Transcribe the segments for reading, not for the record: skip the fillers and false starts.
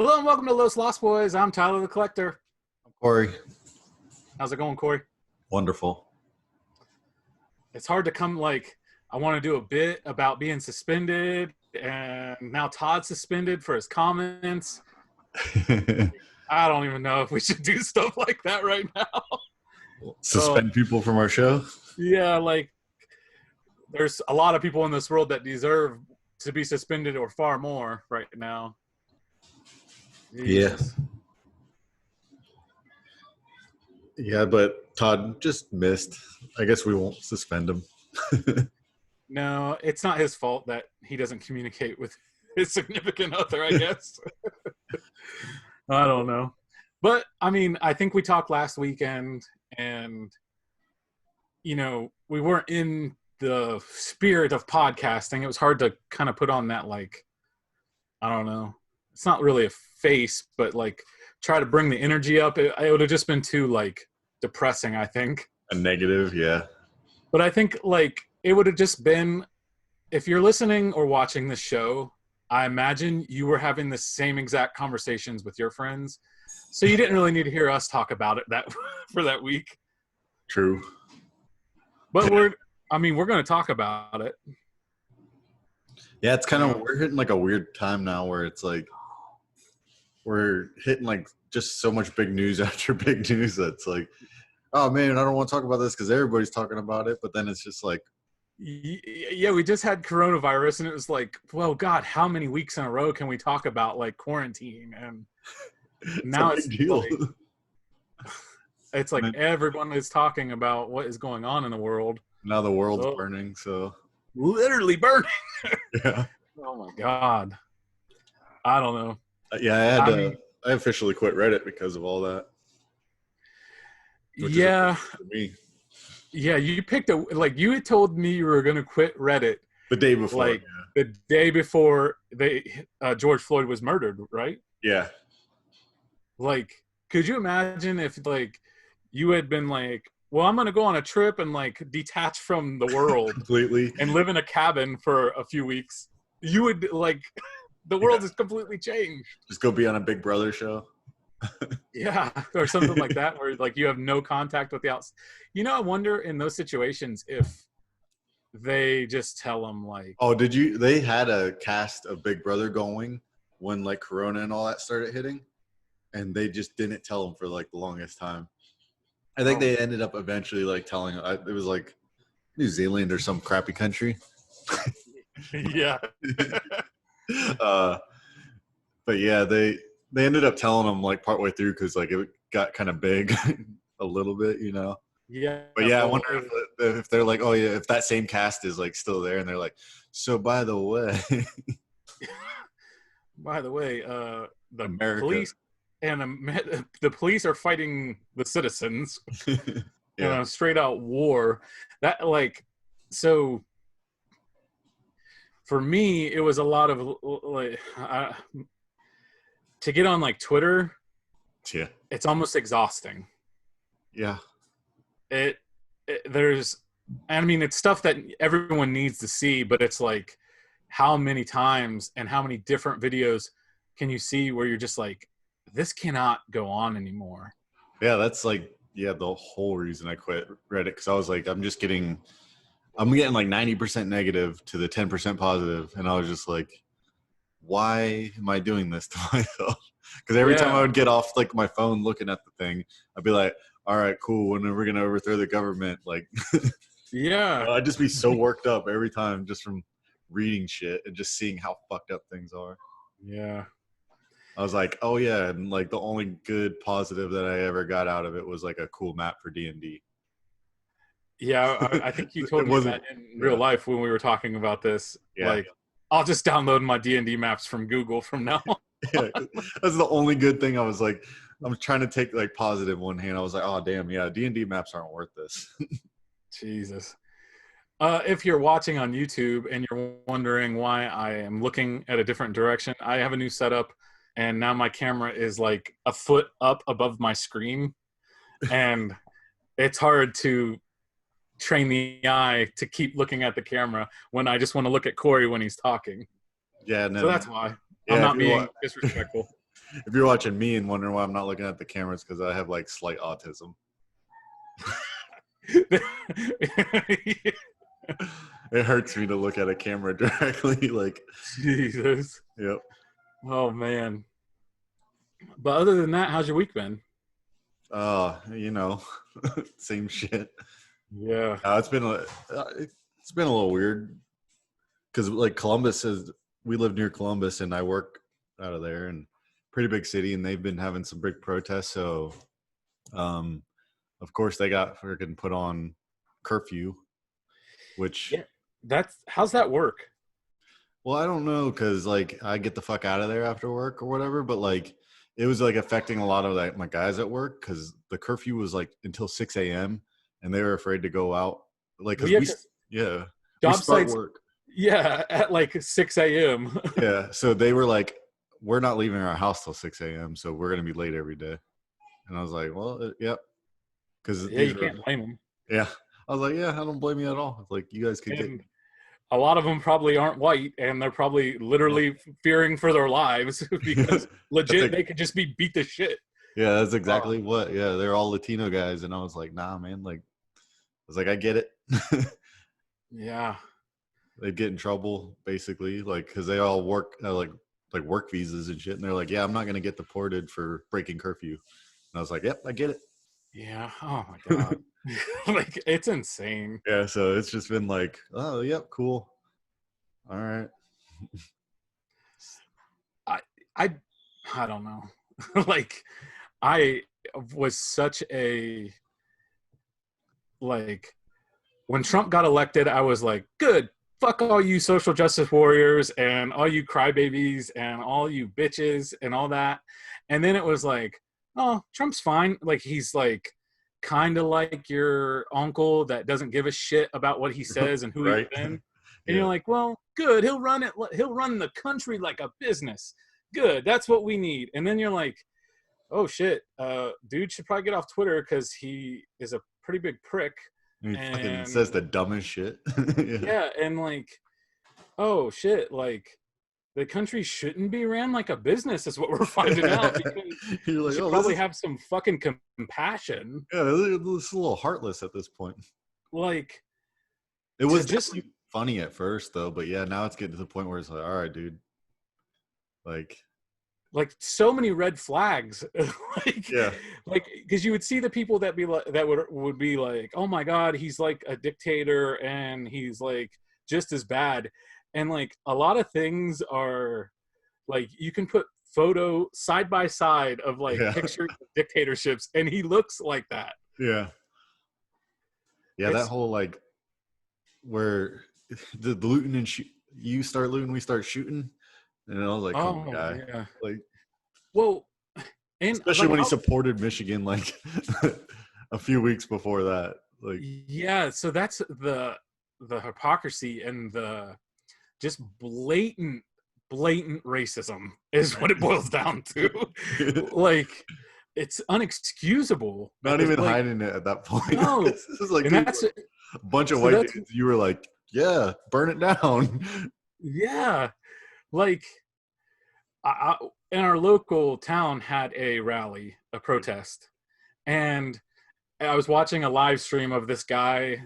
Hello and welcome to Los Lost Boys. I'm Tyler the Collector. Corey. How's it going, Corey? Wonderful. It's hard to come I want to do a bit about being suspended, and now Todd's suspended for his comments. I don't even know if we should do stuff like that right now. Suspend people from our show? Yeah, there's a lot of people in this world that deserve to be suspended or far more right now. Jesus. Yeah, but Todd just missed. I guess we won't suspend him. No, it's not his fault that he doesn't communicate with his significant other, I guess. I don't know. But, I think we talked last weekend, and, we weren't in the spirit of podcasting. It was hard to kind of put on that, I don't know. It's not really a face, but, try to bring the energy up. It would have just been too, depressing, I think. A negative, yeah. But I think, it would have just been, if you're listening or watching this show, I imagine you were having the same exact conversations with your friends. So you didn't really need to hear us talk about it for that week. True. But we're going to talk about it. Yeah, it's we're hitting a weird time now where it's we're hitting just so much big news after big news that's oh man, I don't want to talk about this because everybody's talking about it. But then it's just yeah, we just had coronavirus, and it was well, God, how many weeks in a row can we talk about quarantine? And now it's it's everyone is talking about what is going on in the world. Now the world's burning, so literally burning. Yeah. Oh my God. I don't know. Yeah, I officially quit Reddit because of all that. Yeah. Me. Yeah, you picked you had told me you were going to quit Reddit the day before. The day before George Floyd was murdered, right? Yeah. Could you imagine if you had been well, I'm going to go on a trip and detach from the world completely and live in a cabin for a few weeks? You would the world has completely changed. Just go be on a Big Brother show. Yeah, or something like that, where you have no contact with the outside. I wonder in those situations if they just tell them oh, they had a cast of Big Brother going when Corona and all that started hitting, and they just didn't tell them for the longest time. I think they ended up eventually telling it was New Zealand or some crappy country. Yeah. But yeah, they ended up telling them partway through because it got kind of big a little bit, Yeah. But yeah, I wonder if they're oh yeah, if that same cast is still there, and they're so by the way, the America. Police and the police are fighting the citizens. Yeah. In a straight out war. That so. For me, it was a lot of to get on Twitter. Yeah, it's almost exhausting. Yeah, there's, it's stuff that everyone needs to see, but it's how many times and how many different videos can you see where you're just this cannot go on anymore. Yeah, that's the whole reason I quit Reddit, because I was I'm getting 90% negative to the 10% positive, and I was just why am I doing this to myself? Because every time I would get off my phone looking at the thing, I'd be all right, cool, when are we gonna overthrow the government? Yeah. I'd just be so worked up every time just from reading shit and just seeing how fucked up things are. Yeah. I was oh yeah, and the only good positive that I ever got out of it was a cool map for D&D. Yeah, I think you told me that in real life when we were talking about this. Yeah. I'll just download my D&D maps from Google from now on. Yeah, that's the only good thing. I was I'm trying to take positive one hand. I was oh damn, yeah, D&D maps aren't worth this. Jesus. If you're watching on YouTube and you're wondering why I am looking at a different direction, I have a new setup, and now my camera is a foot up above my screen, and it's hard to train the eye to keep looking at the camera when I just want to look at Corey when he's talking. Yeah, no. So that's why I'm not being disrespectful. If you're watching me and wondering why I'm not looking at the cameras, because I have like slight autism. It hurts me to look at a camera directly. Like, Jesus. yep. Oh man. But other than that, how's your week been? You know, same shit. Yeah. It's been a little weird because like Columbus is, we live near Columbus and I work out of there, and pretty big city, and they've been having some big protests. So, of course they got freaking put on curfew, which How's that work? well, I don't know, because like I get the fuck out of there after work or whatever, but like it was like affecting a lot of like my guys at work because the curfew was like until 6 a.m. and they were afraid to go out. Like, because job we start sites, work. Yeah, at like 6 a.m. Yeah, so they were like, we're not leaving our house till 6 a.m., so we're going to be late every day. And I was like, well, yep. Because you can't blame them. Yeah. I was like, yeah, I don't blame you at all. It's like, you guys could get. A lot of them probably aren't white, and they're probably literally fearing for their lives because legit they could just be beat to shit. Yeah, that's exactly what. Yeah, they're all Latino guys, and I was like, nah, man. Like, I was like, I get it. Yeah. They'd get in trouble basically, like, because they all work like work visas and shit, and they're like, yeah, I'm not gonna get deported for breaking curfew. And I was like, yep, I get it. Yeah. Oh my god. Like, it's insane. Yeah. So it's just been like, oh, yep, cool. All right. I don't know. Like, I was such a, like, when Trump got elected, I was like, good. Fuck all you social justice warriors and all you crybabies and all you bitches and all that. And then it was like, oh, Trump's fine. Like, he's like kind of like your uncle that doesn't give a shit about what he says and who Right. he's been. And you're like, well, good. He'll run the country like a business. Good. That's what we need. And then you're like, oh shit, dude should probably get off Twitter because he is a pretty big prick. He fucking says the dumbest shit. Yeah, and like, oh shit, like the country shouldn't be ran like a business is what we're finding out. Because you're like, you should probably have some fucking compassion. Yeah, it's a little heartless at this point. Like, it was just funny at first though, but yeah, now it's getting to the point where it's like, all right, dude. Like so many red flags. Like, yeah, like, because you would see the people that be like, that would be like, oh my god, he's like a dictator and he's like just as bad. And like a lot of things are like, you can put photo side by side of like pictures of dictatorships, and he looks like that. Yeah, that whole like where the looting and you start looting, we start shooting. And I was like, oh my guy. Yeah. Like, well, and especially when he supported Michigan like a few weeks before that. Like, yeah, so that's the hypocrisy and the just blatant racism is what it boils down to. Like, it's unexcusable. Not even hiding it at that point. No, this is like, and that's a bunch of white dudes. You were like, yeah, burn it down. Yeah. Like, in our local town had a rally, a protest, and I was watching a live stream of this guy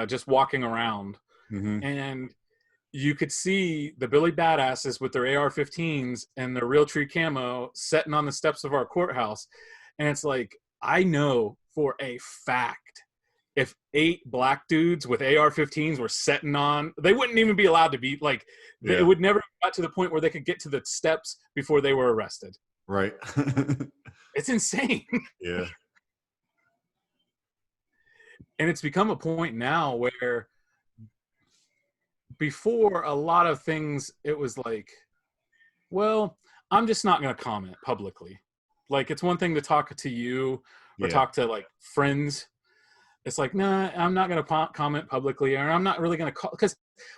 just walking around, and you could see the Billy Badasses with their AR-15s and their Realtree camo sitting on the steps of our courthouse, and it's like, I know for a fact if 8 black dudes with AR-15s were setting on, they wouldn't even be allowed to be like, it would never got to the point where they could get to the steps before they were arrested. Right. It's insane. Yeah. And it's become a point now where before a lot of things, it was like, well, I'm just not going to comment publicly. Like, it's one thing to talk to you or talk to like friends. It's like, nah, I'm not going to comment publicly, or I'm not really going to call, because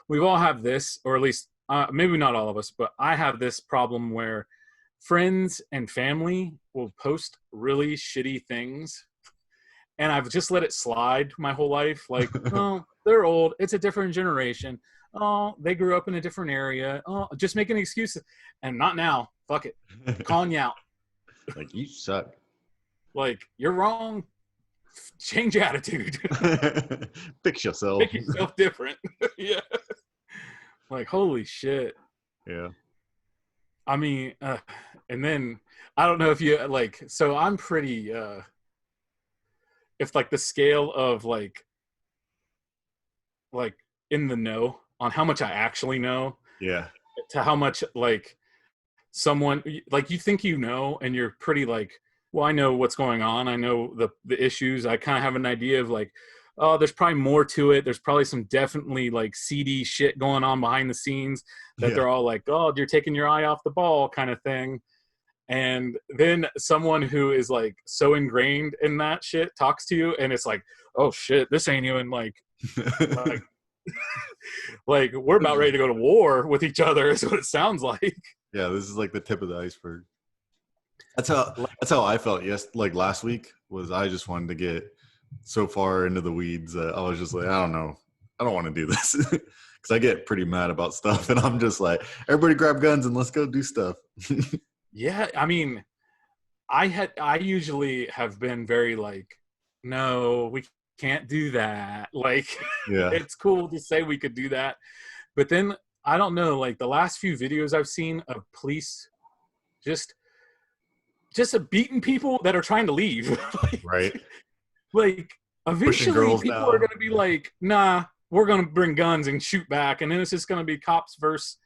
we've all have this, or at least maybe not all of us, but I have this problem where friends and family will post really shitty things, and I've just let it slide my whole life. Like, oh, they're old. It's a different generation. Oh, they grew up in a different area. Oh, just making excuses. And not now. Fuck it. I'm calling you out. Like, you suck. Like, you're wrong. Change attitude. Fix yourself. Make yourself different. Yeah. Like, holy shit. Yeah. I mean, and then I don't know if you like, so I'm pretty, if like the scale of like in the know on how much I actually know Yeah. to how much like someone like you think you know and you're pretty like, well, I know what's going on, I know the issues, I kind of have an idea of like, oh, there's probably more to it, there's probably some definitely like seedy shit going on behind the scenes that Yeah. they're all like, oh, you're taking your eye off the ball kind of thing. And then someone who is like so ingrained in that shit talks to you and it's like, oh shit, this ain't even like like we're about ready to go to war with each other is what it sounds like. Yeah, this is like the tip of the iceberg. That's how I felt. Yes, like last week was I just wanted to get so far into the weeds that I was just like, I don't know, I don't want to do this because I get pretty mad about stuff, and I'm just like, everybody grab guns and let's go do stuff. Yeah, I mean, I usually have been very like, no, we can't do that. Like, Yeah, it's cool to say we could do that, but then I don't know. Like the last few videos I've seen of police just beating people that are trying to leave. Like, right. like eventually girls people down. are going to be like, nah, we're going to bring guns and shoot back, and then it's just going to be cops versus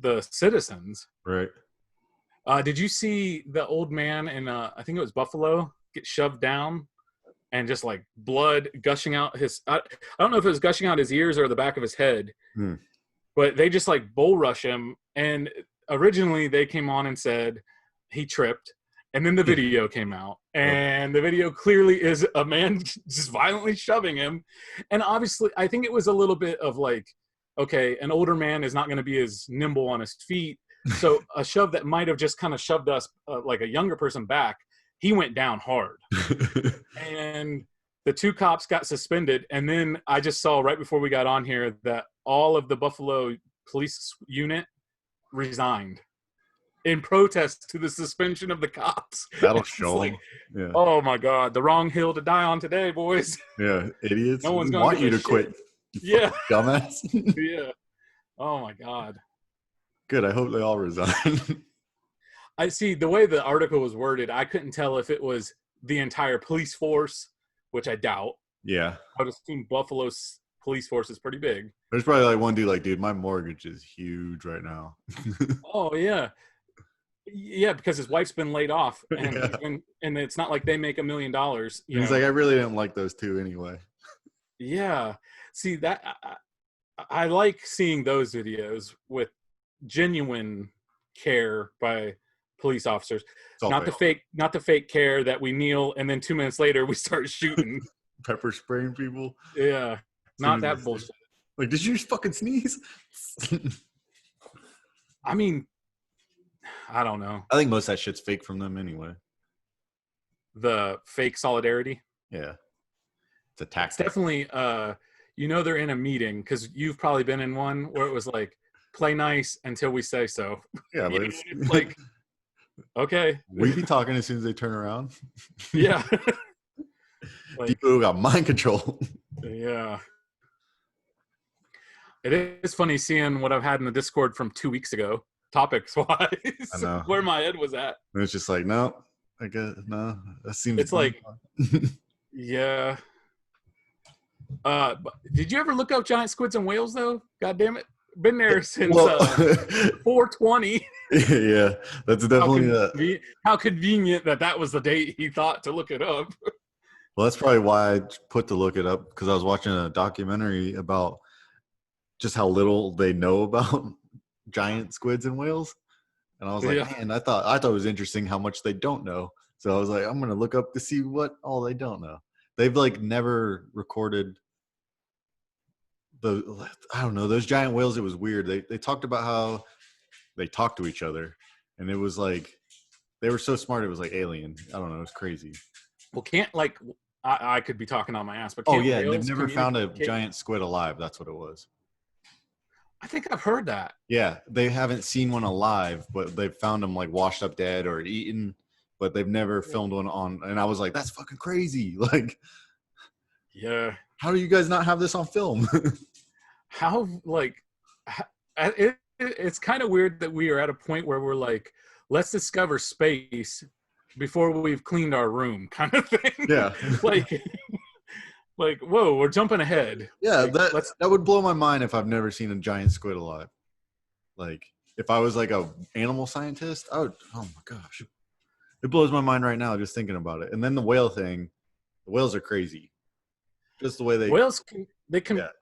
the citizens. Right. Did you see the old man in I think it was Buffalo get shoved down and just like blood gushing out his I don't know if it was gushing out his ears or the back of his head, but they just like bull rush him, and originally they came on and said he tripped, and then the video came out and the video clearly is a man just violently shoving him, and obviously I think it was a little bit of like, okay, an older man is not going to be as nimble on his feet, so a shove that might have just kind of shoved us like a younger person back, he went down hard. And the two cops got suspended, and then I just saw right before we got on here that all of the Buffalo police unit resigned in protest to the suspension of the cops. That'll show. Like, yeah. Oh my God, the wrong hill to die on today, boys. Yeah, idiots. No one's gonna want give you a to quit. shit. Yeah. Dumbass. Yeah. Oh my God. Good. I hope they all resign. I see the way the article was worded, I couldn't tell if it was the entire police force, which I doubt. Yeah. I would assume Buffalo's police force is pretty big. There's probably like one dude like, dude, my mortgage is huge right now. Oh yeah. Yeah, because his wife's been laid off, and Yeah. and it's not like they make $1 million. He's like, I really didn't like those two anyway. Yeah. See that I like seeing those videos with genuine care by police officers, not the fake care that we kneel and then 2 minutes later we start shooting. Pepper spraying people. Yeah, not that bullshit. Like, did you just fucking sneeze? I mean, I don't know. I think most of that shit's fake from them anyway. The fake solidarity. Yeah, it's a tactic. It's definitely, they're in a meeting because you've probably been in one where it was like, play nice until we say so. Yeah, but it's like, okay, we be talking as soon as they turn around. Yeah. Like, people got mind control. Yeah. It is funny seeing what I've had in the Discord from 2 weeks ago, topics wise, where my head was at. And it's just like, no, I guess no. That seems. It's like, yeah. Did you ever look up giant squids and whales though? God damn it, been there since 420. Yeah, that's definitely how convenient that was the date he thought to look it up. Well, that's probably why I put to look it up, because I was watching a documentary about just how little they know about giant squids and whales, and I was like, man, I thought it was interesting how much they don't know. So I was like, I'm gonna look up to see what all they don't know. They've like never recorded I don't know, those giant whales. It was weird. They talked about how they talk to each other, and it was like they were so smart. It was like alien. I don't know. It was crazy. Well, I could be talking on my ass, but they've never found a giant squid alive. That's what it was. I think I've heard that. Yeah, they haven't seen one alive, but they've found them like washed up dead or eaten but they've never filmed one on. And I was like, that's fucking crazy. Like, Yeah. how do you guys not have this on film? How like it's kind of weird that we are at a point where we're like, let's discover space before we've cleaned our room, kind of thing. Yeah. like like whoa, we're jumping ahead. Yeah, Like, that would blow my mind if I've never seen a giant squid alive. Like, if I was like a animal scientist, I would. Oh my gosh, it blows my mind right now just thinking about it. And then the whale thing, the whales are crazy. Just the way they whales can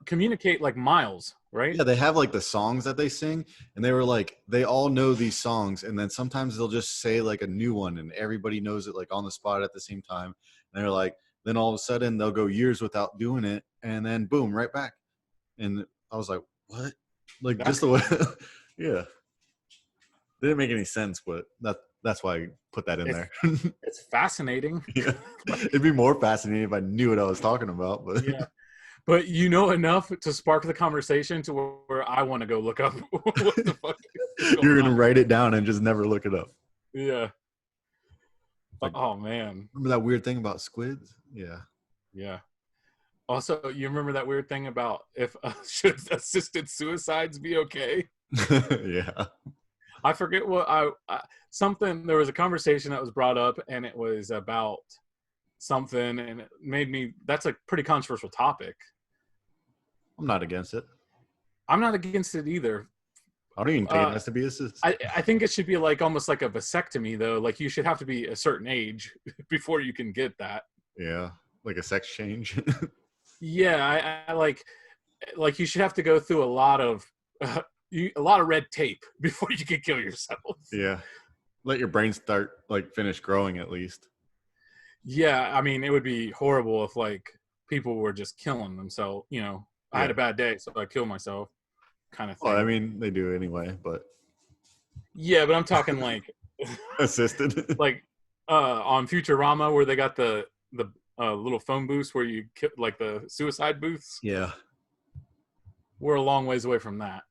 communicate like miles, right? Yeah, they have like the songs that they sing, and they were like, they all know these songs, and then sometimes they'll just say like a new one, and everybody knows it like on the spot at the same time. And they're like, then all of a sudden they'll go years without doing it, and then boom, right back. And I was like, what? Like just the way, yeah. Didn't make any sense, but that's why I put that in there. It's fascinating. Yeah. It'd be more fascinating if I knew what I was talking about, but yeah. But you know enough to spark the conversation to where I want to go look up what the fuck is going you're gonna on. write it down and just never look it up. Yeah. Like, oh man. remember that weird thing about squids? Yeah. Yeah. Also, you remember that weird thing about if should assisted suicides be okay? Yeah. I forget what something. There was a conversation that was brought up, and it was about something, and it made me. That's a pretty controversial topic. I'm not against it. I'm not against it either. I don't even think it has to be assisted. I think it should be like almost like a vasectomy, though. Like you should have to be a certain age before you can get that. Yeah, like a sex change. Yeah, I like you should have to go through a lot of red tape before you can kill yourself. Yeah, let your brain start finish growing at least. Yeah, I mean it would be horrible if like people were just killing themselves. You know, I had a bad day, so I killed myself, kind of thing. Well, I mean they do anyway, but yeah, but I'm talking like assisted, like on Futurama where they got the little phone booths where you like the suicide booths. Yeah, we're a long ways away from that.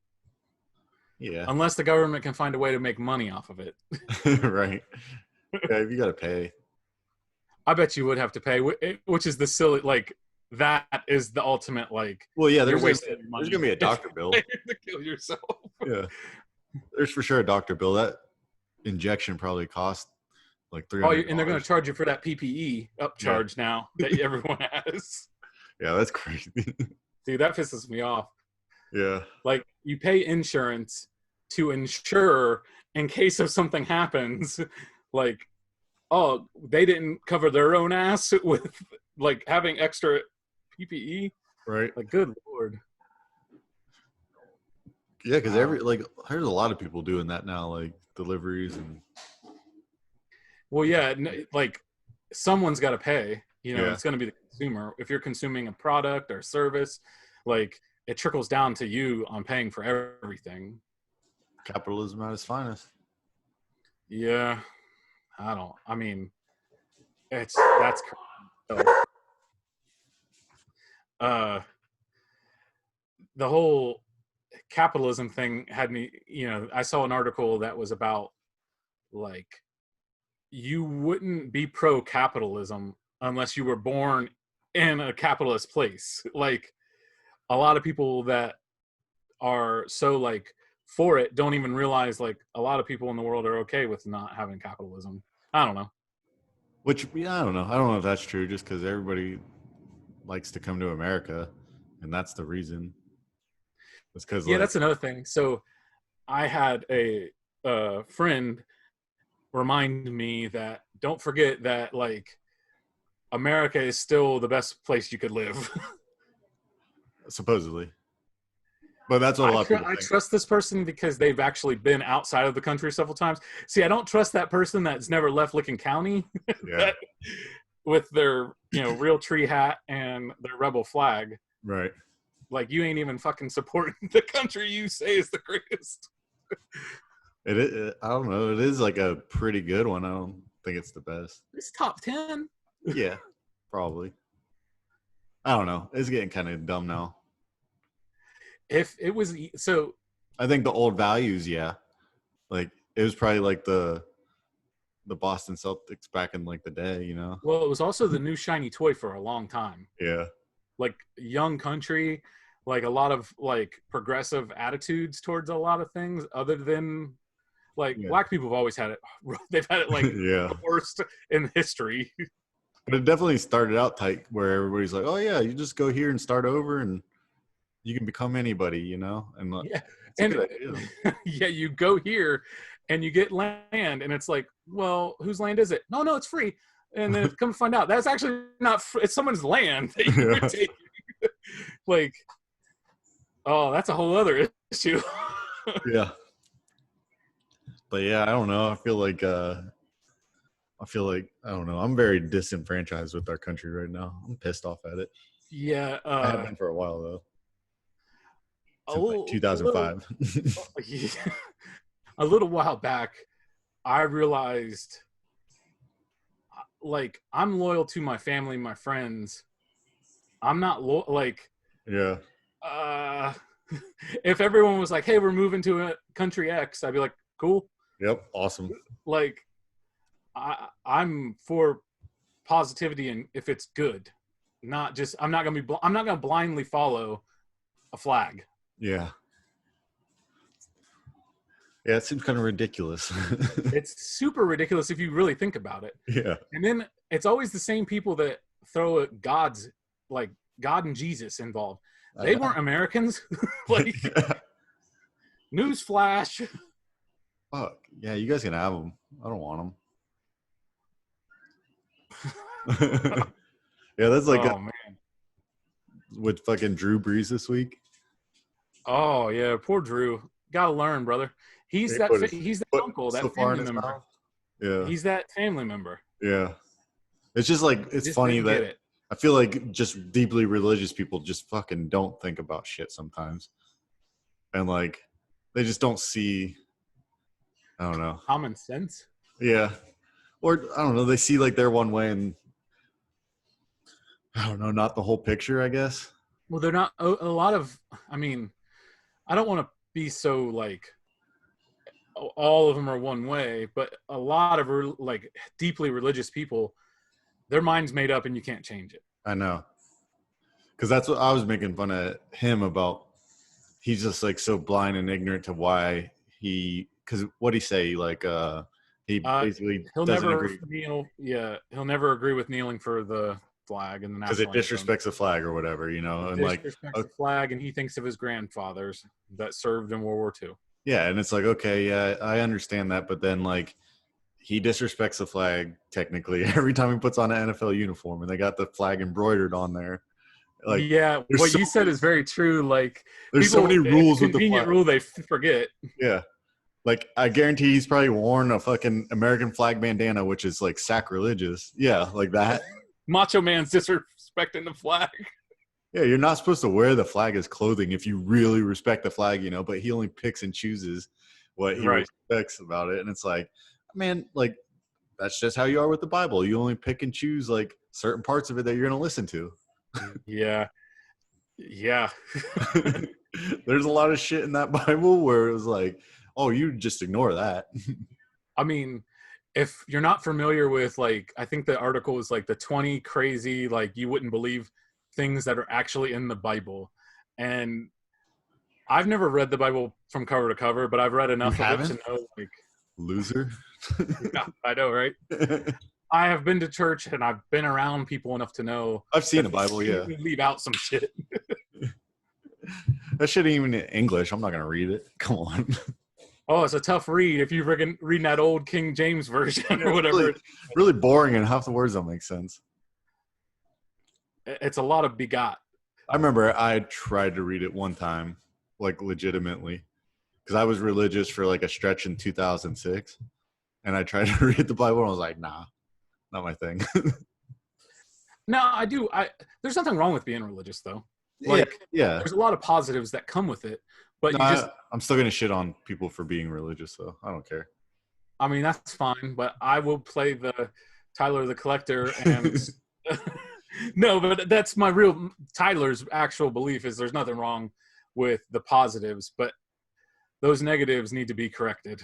Yeah, unless the government can find a way to make money off of it. Right. Yeah, you got to pay. I bet you would have to pay, which is the silly, like, that is the ultimate, like, well, yeah, there's going to be a doctor bill to kill yourself. Yeah, there's for sure a doctor bill. That injection probably cost like $300. Oh, and they're going to charge you for that PPE upcharge now that everyone has. Yeah, that's crazy. Dude, that pisses me off. Yeah. Like, you pay insurance to insure in case of something happens. Like, oh, they didn't cover their own ass with, like, having extra PPE. Right. Like, good Lord. Yeah, because there's a lot of people doing that now, like deliveries and. Well, yeah, like someone's got to pay. You know, Yeah. It's going to be the consumer. If you're consuming a product or service, like it trickles down to you on paying for everything. Capitalism at its finest. Yeah, I mean, that's crazy. The whole capitalism thing had me, I saw an article that was about, like, you wouldn't be pro-capitalism unless you were born in a capitalist place. Like, a lot of people that are so, like, for it don't even realize, like, a lot of people in the world are okay with not having capitalism. I don't know. Which, yeah, I don't know. I don't know if that's true, just because everybody likes to come to America, and that's the reason. It's because that's another thing. So I had a friend remind me that don't forget that, like, America is still the best place you could live. Supposedly. But that's what a lot of people think. I trust this person because they've actually been outside of the country several times. See, I don't trust that person that's never left Licking County Yeah. with their, real tree hat and their rebel flag. Right. Like, you ain't even fucking supporting the country you say is the greatest. It is, I don't know. It is like a pretty good one. I don't think it's the best. It's top 10. Yeah, probably. I don't know. It's getting kind of dumb now. If it was so, I think the old values, yeah. Like, it was probably like the the Boston Celtics back in like the day, you know? Well, it was also the new shiny toy for a long time. Yeah. Like young country, like a lot of like progressive attitudes towards a lot of things other than like Yeah. black people have always had it. They've had it like Yeah. the worst in history. But it definitely started out tight where everybody's like, oh, yeah, you just go here and start over and you can become anybody, you know? And Yeah. it's a And good idea. yeah, you go here and you get land and it's like, well, whose land is it? No, it's free. And then come to find out that's actually not free. It's someone's land that you were taking. Like, oh, that's a whole other issue. Yeah. But yeah, I don't know. I feel like I don't know. I'm very disenfranchised with our country right now. I'm pissed off at it. Yeah, I have been for a while though. a Since like little, 2005. a little while back, I realized, like, I'm loyal to my family, my friends. I'm not like, Yeah. if everyone was like, "Hey, we're moving to a country X," I'd be like, "Cool." Yep. Awesome. Like, I'm for positivity, and if it's good, not just I'm not gonna blindly follow a flag. Yeah. Yeah, it seems kind of ridiculous. It's super ridiculous if you really think about it. Yeah. And then it's always the same people that throw God's, like God and Jesus involved. They weren't Americans. Like, news flash. Fuck. Yeah, you guys can have them. I don't want them. Yeah, that's like Oh man. with fucking Drew Brees this week. Oh yeah, poor Drew. Gotta learn, brother. He's that uncle, that family member. Yeah. He's that family member. Yeah. It's just like it's Just funny didn't that get it. I feel like just deeply religious people just fucking don't think about shit sometimes. And like they just don't see, I don't know. Common sense. Yeah. Or I don't know, they see like their one way and I don't know, not the whole picture, I guess. Well, they're not a lot of. I mean, I don't want to be so like all of them are one way, but a lot of like deeply religious people, their mind's made up and you can't change it. I know. Cuz that's what I was making fun of him about. He's just like so blind and ignorant to why cuz what he say like he basically he'll doesn't never agree kneel. Yeah, he'll never agree with kneeling for the flag and the national because it anthem. disrespects the flag or whatever, you know, and like Disrespects the flag, and he thinks of his grandfathers that served in World War II. yeah, and it's like okay, yeah, I understand that, but then like he disrespects the flag technically every time he puts on an NFL uniform, and they got the flag embroidered on there. Like yeah, what you said is very true. Like there's so many rules with the convenient flag. rule they forget. Yeah. Like, I guarantee he's probably worn a fucking American flag bandana, which is, like, sacrilegious. Yeah, like that. Macho Man's disrespecting the flag. Yeah, you're not supposed to wear the flag as clothing if you really respect the flag, you know, but he only picks and chooses what he respects about it. And it's like, man, like, that's just how you are with the Bible. You only pick and choose, like, certain parts of it that you're going to listen to. Yeah. Yeah. There's a lot of shit in that Bible where it was like, oh, you just ignore that. I mean, if you're not familiar with, like, I think the article is like the 20 crazy, like, you wouldn't believe things that are actually in the Bible. And I've never read the Bible from cover to cover, but I've read enough of it to know, like, loser. Yeah, I know, right? I have been to church and I've been around people enough to know. I've seen the Bible, yeah. Leave out some shit. That shit ain't even in English. I'm not going to read it. Come on. Oh, it's a tough read if you're reading that old King James version or whatever. Really boring, and half the words don't make sense. It's a lot of begot. I remember I tried to read it one time, like legitimately, because I was religious for like a stretch in 2006, and I tried to read the Bible, and I was like, nah, not my thing. No, I do. There's nothing wrong with being religious, though. Like, yeah. There's a lot of positives that come with it, but no, I'm still gonna shit on people for being religious, though. I don't care. I mean, that's fine, but I will play the Tyler the Collector and no, but that's my real Tyler's actual belief is there's nothing wrong with the positives, but those negatives need to be corrected.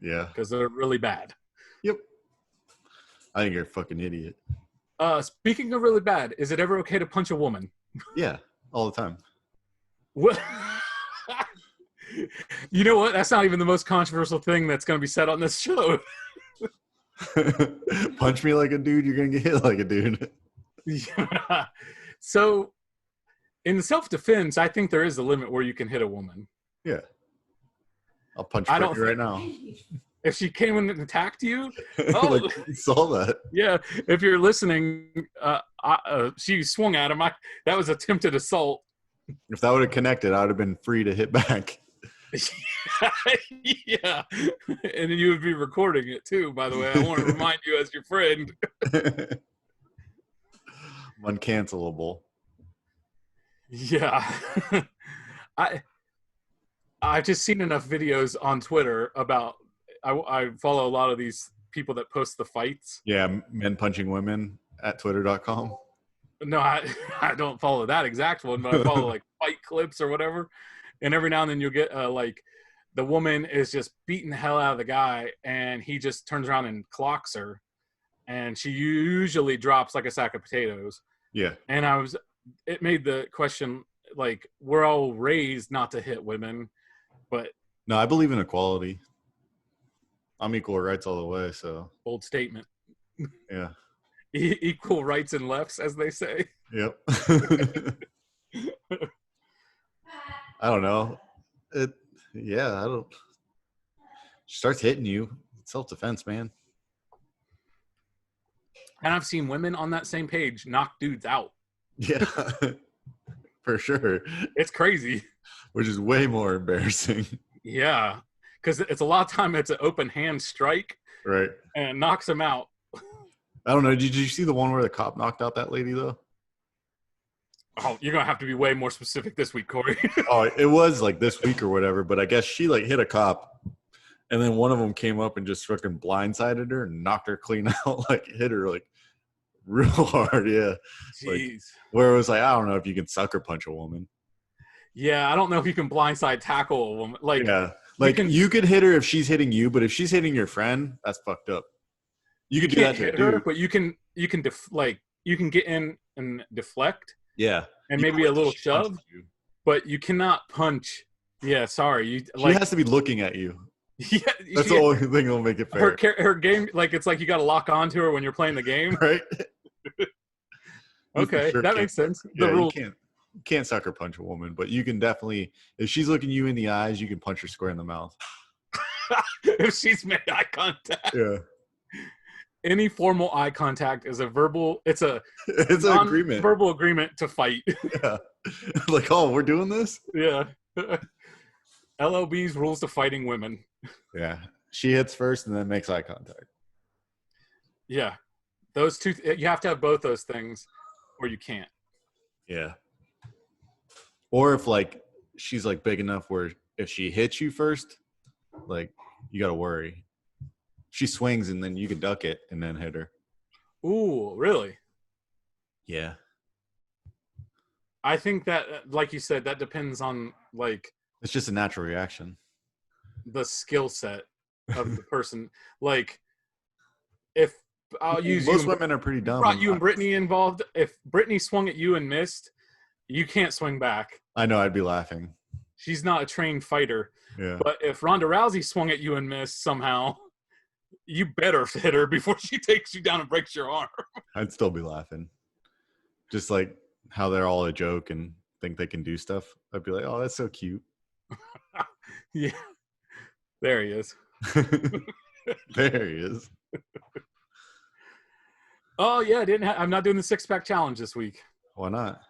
Yeah, because they're really bad. Yep. I think you're a fucking idiot. Speaking of really bad, is it ever okay to punch a woman? Yeah, all the time. What? You know what? That's not even the most controversial thing that's going to be said on this show. Punch me like a dude, you're gonna get hit like a dude. Yeah. So, in self-defense, I think there is a limit where you can hit a woman. Yeah. I'll punch I don't you right now. If she came in and attacked you, Like, you saw that. yeah. If you're listening, she swung at him. That was attempted assault. If that would have connected, I would have been free to hit back. Yeah, and you would be recording it too. By the way, I want to remind you as your friend. Uncancelable. Yeah, I've just seen enough videos on Twitter about. I follow a lot of these people that post the fights. Yeah, men punching women at twitter.com. No, I don't follow that exact one, but I follow like fight clips or whatever. And every now and then you'll get like the woman is just beating the hell out of the guy, and he just turns around and clocks her, and she usually drops like a sack of potatoes. Yeah. And it made the question, like, we're all raised not to hit women, but No, I believe in equality. I'm equal rights all the way, so. bold statement. Yeah. Equal rights and lefts, as they say. Yep. I don't know. I don't. She starts hitting you. It's self-defense, man. And I've seen women on that same page knock dudes out. Yeah, for sure. It's crazy. Which is way more embarrassing. Yeah, because it's a lot of time it's an open hand strike, Right. and it knocks them out. I don't know. Did you see the one where the cop knocked out that lady, though? Oh, you're going to have to be way more specific this week, Corey. Oh, it was like this week or whatever, but I guess she like hit a cop, and then one of them came up and just fucking blindsided her and knocked her clean out, like hit her like real hard. Yeah. Jeez. Like, where it was like, I don't know if you can sucker punch a woman. Yeah, I don't know if you can blindside tackle a woman. Like, yeah. Like you could hit her if she's hitting you, but if she's hitting your friend, that's fucked up. You could do that to hit her, her, but you can get in and deflect. Yeah. And maybe a little shove, but you cannot punch. Yeah, sorry. She has to be looking at you. Yeah, that's the only thing that'll make it fair. Her game, like it's like you got to lock onto her when you're playing the game, right? Okay, that makes sense. Yeah, the rule. You can't sucker punch a woman, but you can definitely, if she's looking you in the eyes, you can punch her square in the mouth. If she's made eye contact. Yeah. Any formal eye contact is it's an agreement. Verbal agreement to fight. Yeah. Like, oh, we're doing this? Yeah. LLB's rules to fighting women. Yeah. She hits first and then makes eye contact. Yeah. Those two, you have to have both those things or you can't. Yeah. Or if like she's like big enough where if she hits you first, like you got to worry. She swings and then you can duck it and then hit her. Ooh, really? Yeah. I think that, like you said, that depends on like. It's just a natural reaction. The skill set of the person. Like, if I'll use most women are pretty dumb. Brought you and Brittany involved. If Brittany swung at you and missed, you can't swing back. I know. I'd be laughing. She's not a trained fighter. Yeah. But if Ronda Rousey swung at you and missed somehow, you better hit her before she takes you down and breaks your arm. I'd still be laughing. Just like how they're all a joke and think they can do stuff. I'd be like, oh, that's so cute. Yeah. There he is. There he is. Oh, yeah. I'm not doing the 6-pack challenge this week. Why not?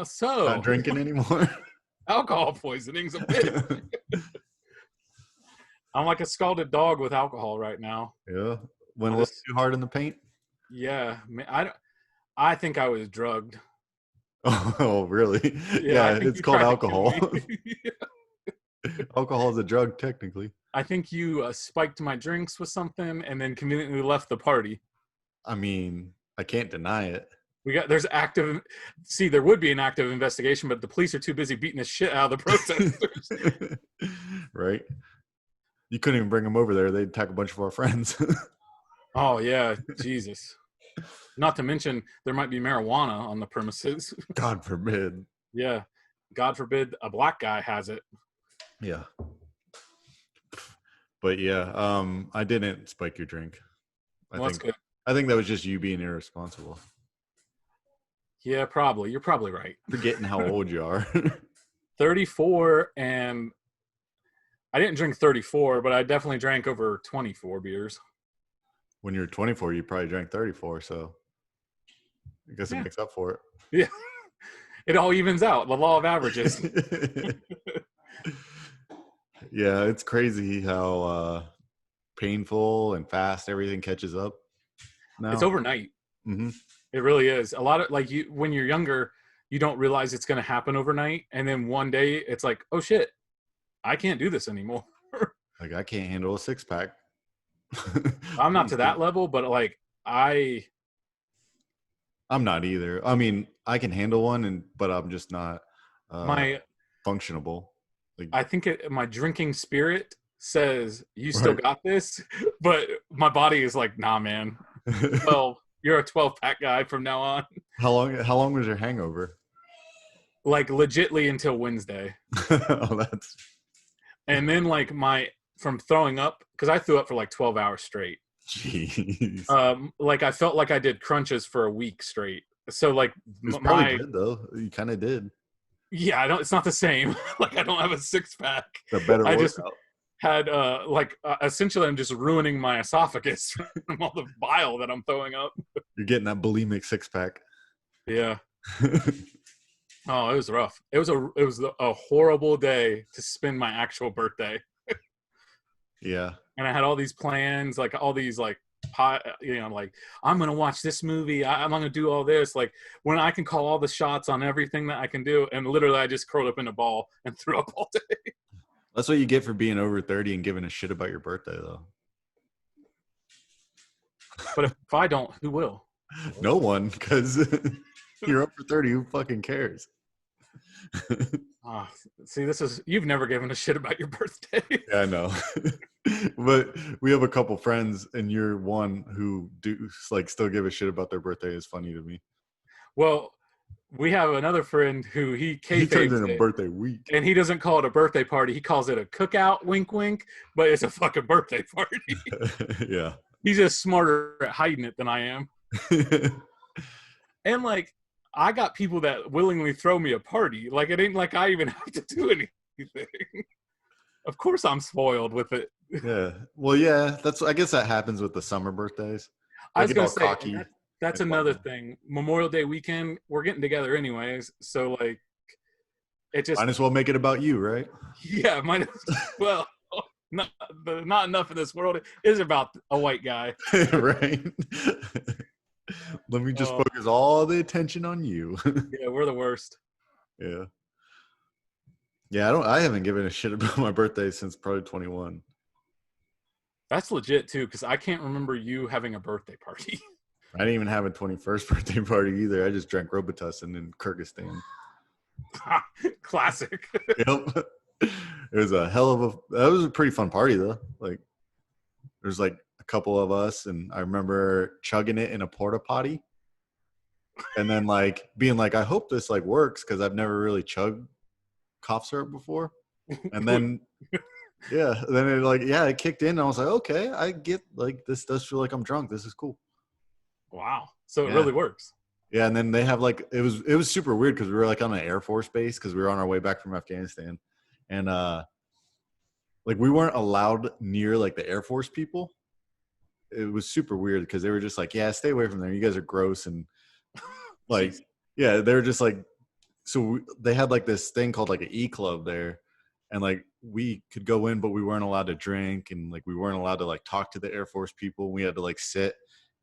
So. Not drinking anymore? Alcohol poisoning's a bit. I'm like a scalded dog with alcohol right now. Yeah. Went a little too hard in the paint? Yeah. I think I was drugged. Oh, really? Yeah, it's called alcohol. Alcohol is a drug, technically. I think you spiked my drinks with something and then conveniently left the party. I mean, I can't deny it. There would be an active investigation, but the police are too busy beating the shit out of the protesters. Right. You couldn't even bring them over there. They'd attack a bunch of our friends. Oh yeah, Jesus. Not to mention there might be marijuana on the premises. God forbid. Yeah. God forbid a black guy has it. Yeah. But yeah, I didn't spike your drink. I Well, that's think good. I think that was just you being irresponsible. Yeah, probably. You're probably right. Forgetting how old you are. 34, and I didn't drink 34, but I definitely drank over 24 beers. When you're 24, you probably drank 34, so I guess it Yeah. makes up for Yeah. It all evens out. The law of averages. it. Yeah, it's crazy how painful and fast everything catches up now. It's overnight. Mm-hmm. It really is. A lot of like you when you're younger, you don't realize it's going to happen overnight, and then one day it's like, oh shit, I can't do this anymore. Like I can't handle a 6-pack. I'm not to that level, but like I'm not either. I mean, I can handle one, but I'm just not functionable. Like, I think my drinking spirit says you still Right. got this, but my body is like, nah, man. 12, you're a 12-pack guy from now on. How long was your hangover? Like legitly until Wednesday. Oh, that's And then like from throwing up, because I threw up for like 12 hours straight. jeez. Like I felt like I did crunches for a week straight. So like It's probably good though. You kind of did. yeah, it's not the same. Like I don't have a 6-pack. The better I workout. just had essentially I'm just ruining my esophagus from all the bile that I'm throwing up. You're getting that bulimic 6-pack. Yeah. Oh, it was rough. It was a horrible day to spend my actual birthday. Yeah. And I had all these plans, like all these like like I'm gonna watch this movie. I'm gonna do all this. Like when I can call all the shots on everything that I can do, and literally I just curled up in a ball and threw up all day. That's what you get for being over 30 and giving a shit about your birthday, though. But if I don't, who will? No one, because you're over 30. Who fucking cares? See, you've never given a shit about your birthday. Yeah, I know. But we have a couple friends, and you're one who do like still give a shit about their birthday. Is funny to me. Well, we have another friend who he He turns kayfabes in a it, birthday week. and he doesn't call it a birthday party. He calls it a cookout, wink, wink, but it's a fucking birthday party. Yeah. He's just smarter at hiding it than I am. And like, I got people that willingly throw me a party. Like, it ain't like I even have to do anything. Of course I'm spoiled with it. Yeah. Well, yeah. I guess that happens with the summer birthdays. I was They get going all to say, cocky. that's and another fun. thing. Memorial Day weekend, we're getting together anyways. So, like, it just, Might as well make it about you, right? yeah, well, not enough in this world. It is about a white guy. Right. Let me just focus all the attention on you. Yeah, we're the worst. Yeah. Yeah, I haven't given a shit about my birthday since probably 21. That's legit, too, because I can't remember you having a birthday party. I didn't even have a 21st birthday party either. I just drank Robitussin in Kyrgyzstan. Classic. Yep. It was that was a pretty fun party though. Like there's like a couple of us, and I remember chugging it in a porta potty. And then like being like, I hope this like works, because I've never really chugged cough syrup before. And then it kicked in, and I was like, okay, I get, like, this does feel like I'm drunk. This is cool. Wow. So it Yeah. really works. Yeah, and then they have like it was super weird because we were like on an Air Force base because we were on our way back from Afghanistan, and like we weren't allowed near like the Air Force people. It was super weird because they were just like, yeah, stay away from there. You guys are gross, and like, yeah, they were just like, they had like this thing called like an E Club there, and like we could go in, but we weren't allowed to drink, and like we weren't allowed to like talk to the Air Force people. We had to like sit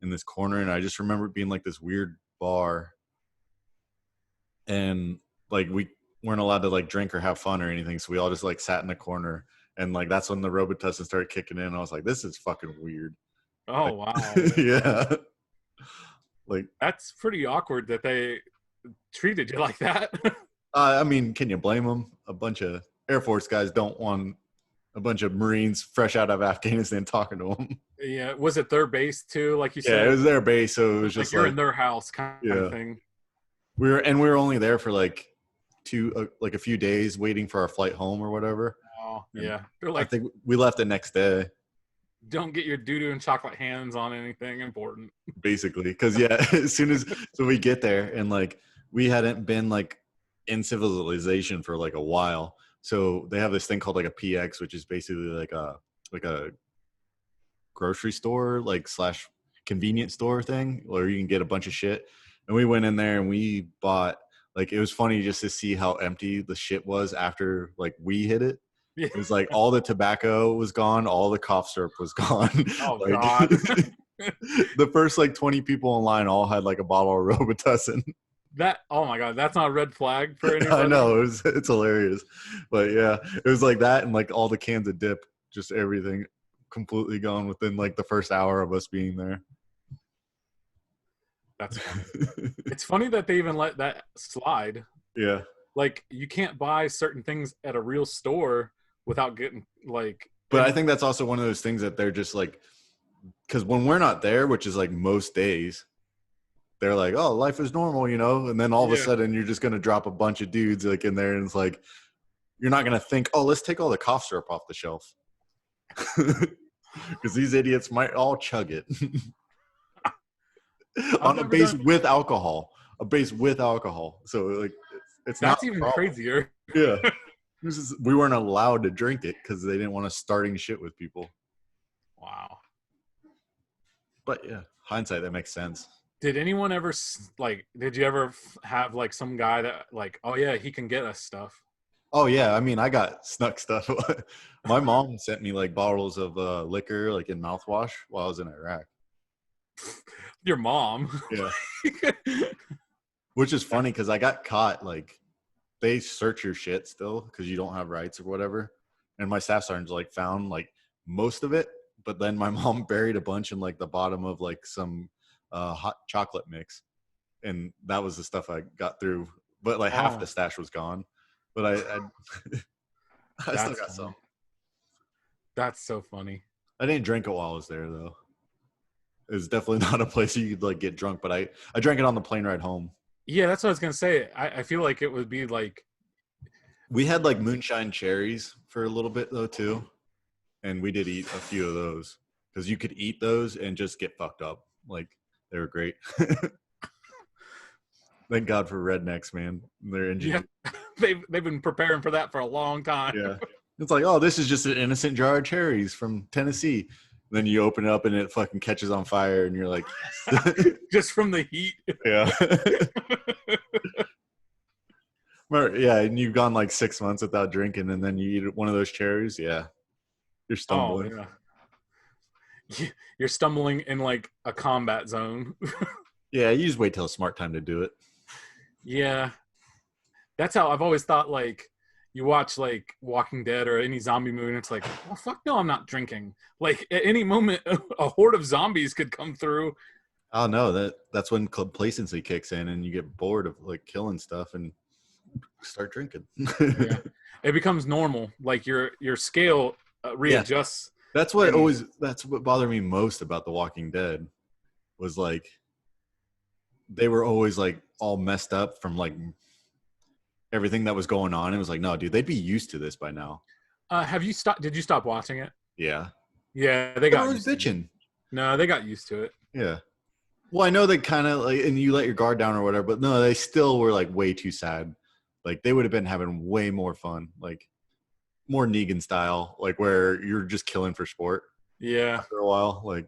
in this corner, and I just remember it being like this weird bar, and like we weren't allowed to like drink or have fun or anything, so we all just like sat in the corner, and like that's when the Robitussin started kicking in. I was like, this is fucking weird. Oh, Like, wow. yeah. Like, That's pretty awkward that they treated you like that. I mean, can you blame them? A bunch of Air Force guys don't want a bunch of Marines fresh out of Afghanistan talking to them. Yeah, was it their base too? Like you Yeah, said, it was their base, so it was like just you're like in their house kind of yeah. thing. We were only there for like a few days waiting for our flight home or whatever. Oh And yeah, they're I like, think we left the next day, don't get your doo-doo and chocolate hands on anything important. basically. Because yeah, as soon as so we get there and like we hadn't been like in civilization for like a while. So they have this thing called like a PX, which is basically like a grocery store like slash convenience store thing where you can get a bunch of shit. And we went in there and we bought like it was funny just to see how empty the shit was after like we hit it. Yeah. It was like all the tobacco was gone, all the cough syrup was gone. Oh like, God. the first like 20 people in line all had like a bottle of Robitussin. That, oh my God, that's not a red flag for anybody. I know it's hilarious, but yeah, it was like that and like all the cans of dip, just everything completely gone within like the first hour of us being there. That's funny. It's funny that they even let that slide. Yeah. Like you can't buy certain things at a real store without getting like. But I think that's also one of those things that they're just like, because when we're not there, which is like most days, they're like, oh, life is normal, you know? And then all of a sudden you're just going to drop a bunch of dudes like in there and it's like, you're not going to think, oh, let's take all the cough syrup off the shelf. Because these idiots might all chug it. On a base with alcohol. A base with alcohol. So like it's that's not even crazier. Yeah. We weren't allowed to drink it because they didn't want us starting shit with people. Wow. But yeah, hindsight, that makes sense. Did anyone ever like? Did you ever have like some guy that like? Oh yeah, he can get us stuff. Oh yeah, I mean, I got snuck stuff. My mom sent me like bottles of liquor, like in mouthwash, while I was in Iraq. Your mom? Yeah. Which is funny because I got caught. Like, they search your shit still because you don't have rights or whatever. And my staff sergeant like found like most of it, but then my mom buried a bunch in like the bottom of like some hot chocolate mix, and that was the stuff I got through. But like half the stash was gone. But I still got some. That's so funny. I didn't drink it while I was there though. It was definitely not a place you could like get drunk. But I drank it on the plane ride home. Yeah, that's what I was gonna say. I feel like it would be like we had like moonshine cherries for a little bit though too, and we did eat a few of those because you could eat those and just get fucked up. Like they were great. Thank God for rednecks, man. They're engineers. Yeah, they've been preparing for that for a long time. Yeah, it's like, oh, this is just an innocent jar of cherries from Tennessee. And then you open it up and it fucking catches on fire, and you're like, just from the heat. Yeah. Yeah, and you've gone like 6 months without drinking, and then you eat one of those cherries. Yeah, you're stumbling. Oh, yeah. You're stumbling in like a combat zone. Yeah, you just wait till a smart time to do it. Yeah, that's how I've always thought. Like, you watch like Walking Dead or any zombie movie, and it's like, well, fuck no, I'm not drinking. Like at any moment, a horde of zombies could come through. Oh no, that's when complacency kicks in, and you get bored of like killing stuff and start drinking. Yeah. It becomes normal. Like your scale readjusts. Yeah. That's what bothered me most about The Walking Dead was like they were always like all messed up from like everything that was going on. It was like, no, dude, they'd be used to this by now. Did you stop watching it? Yeah. Yeah, they got used bitching. No, they got used to it. Yeah. Well, I know they kind of like, and you let your guard down or whatever, but no, they still were like way too sad. Like they would have been having way more fun, like more Negan style, like where you're just killing for sport. Yeah. After a while, like.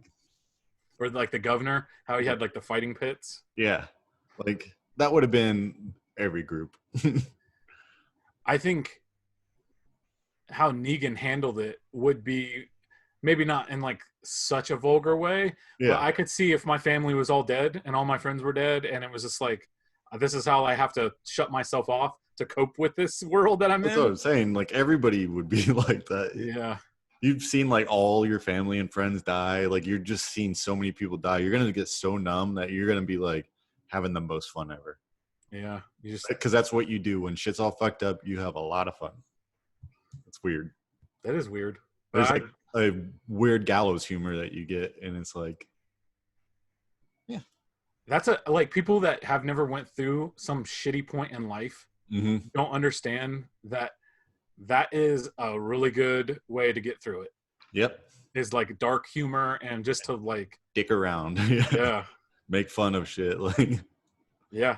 Or like the governor, how he had like the fighting pits. Yeah. Like that would have been every group. I think how Negan handled it would be maybe not in like such a vulgar way, but I could see if my family was all dead and all my friends were dead, and it was just like, this is how I have to shut myself off to cope with this world that I'm in. That's what I'm saying. Like everybody would be like that. Yeah. You've seen like all your family and friends die. Like you're just seeing so many people die. You're going to get so numb that you're going to be like having the most fun ever. Yeah. Because that's what you do when shit's all fucked up. You have a lot of fun. It's weird. That is weird. There's But like a weird gallows humor that you get, and it's like, yeah. that's like people that have never went through some shitty point in life Mm-hmm. don't understand that that is a really good way to get through it. Yep. Is like dark humor and just to like, Dick around. yeah, Make fun of shit. Like, yeah.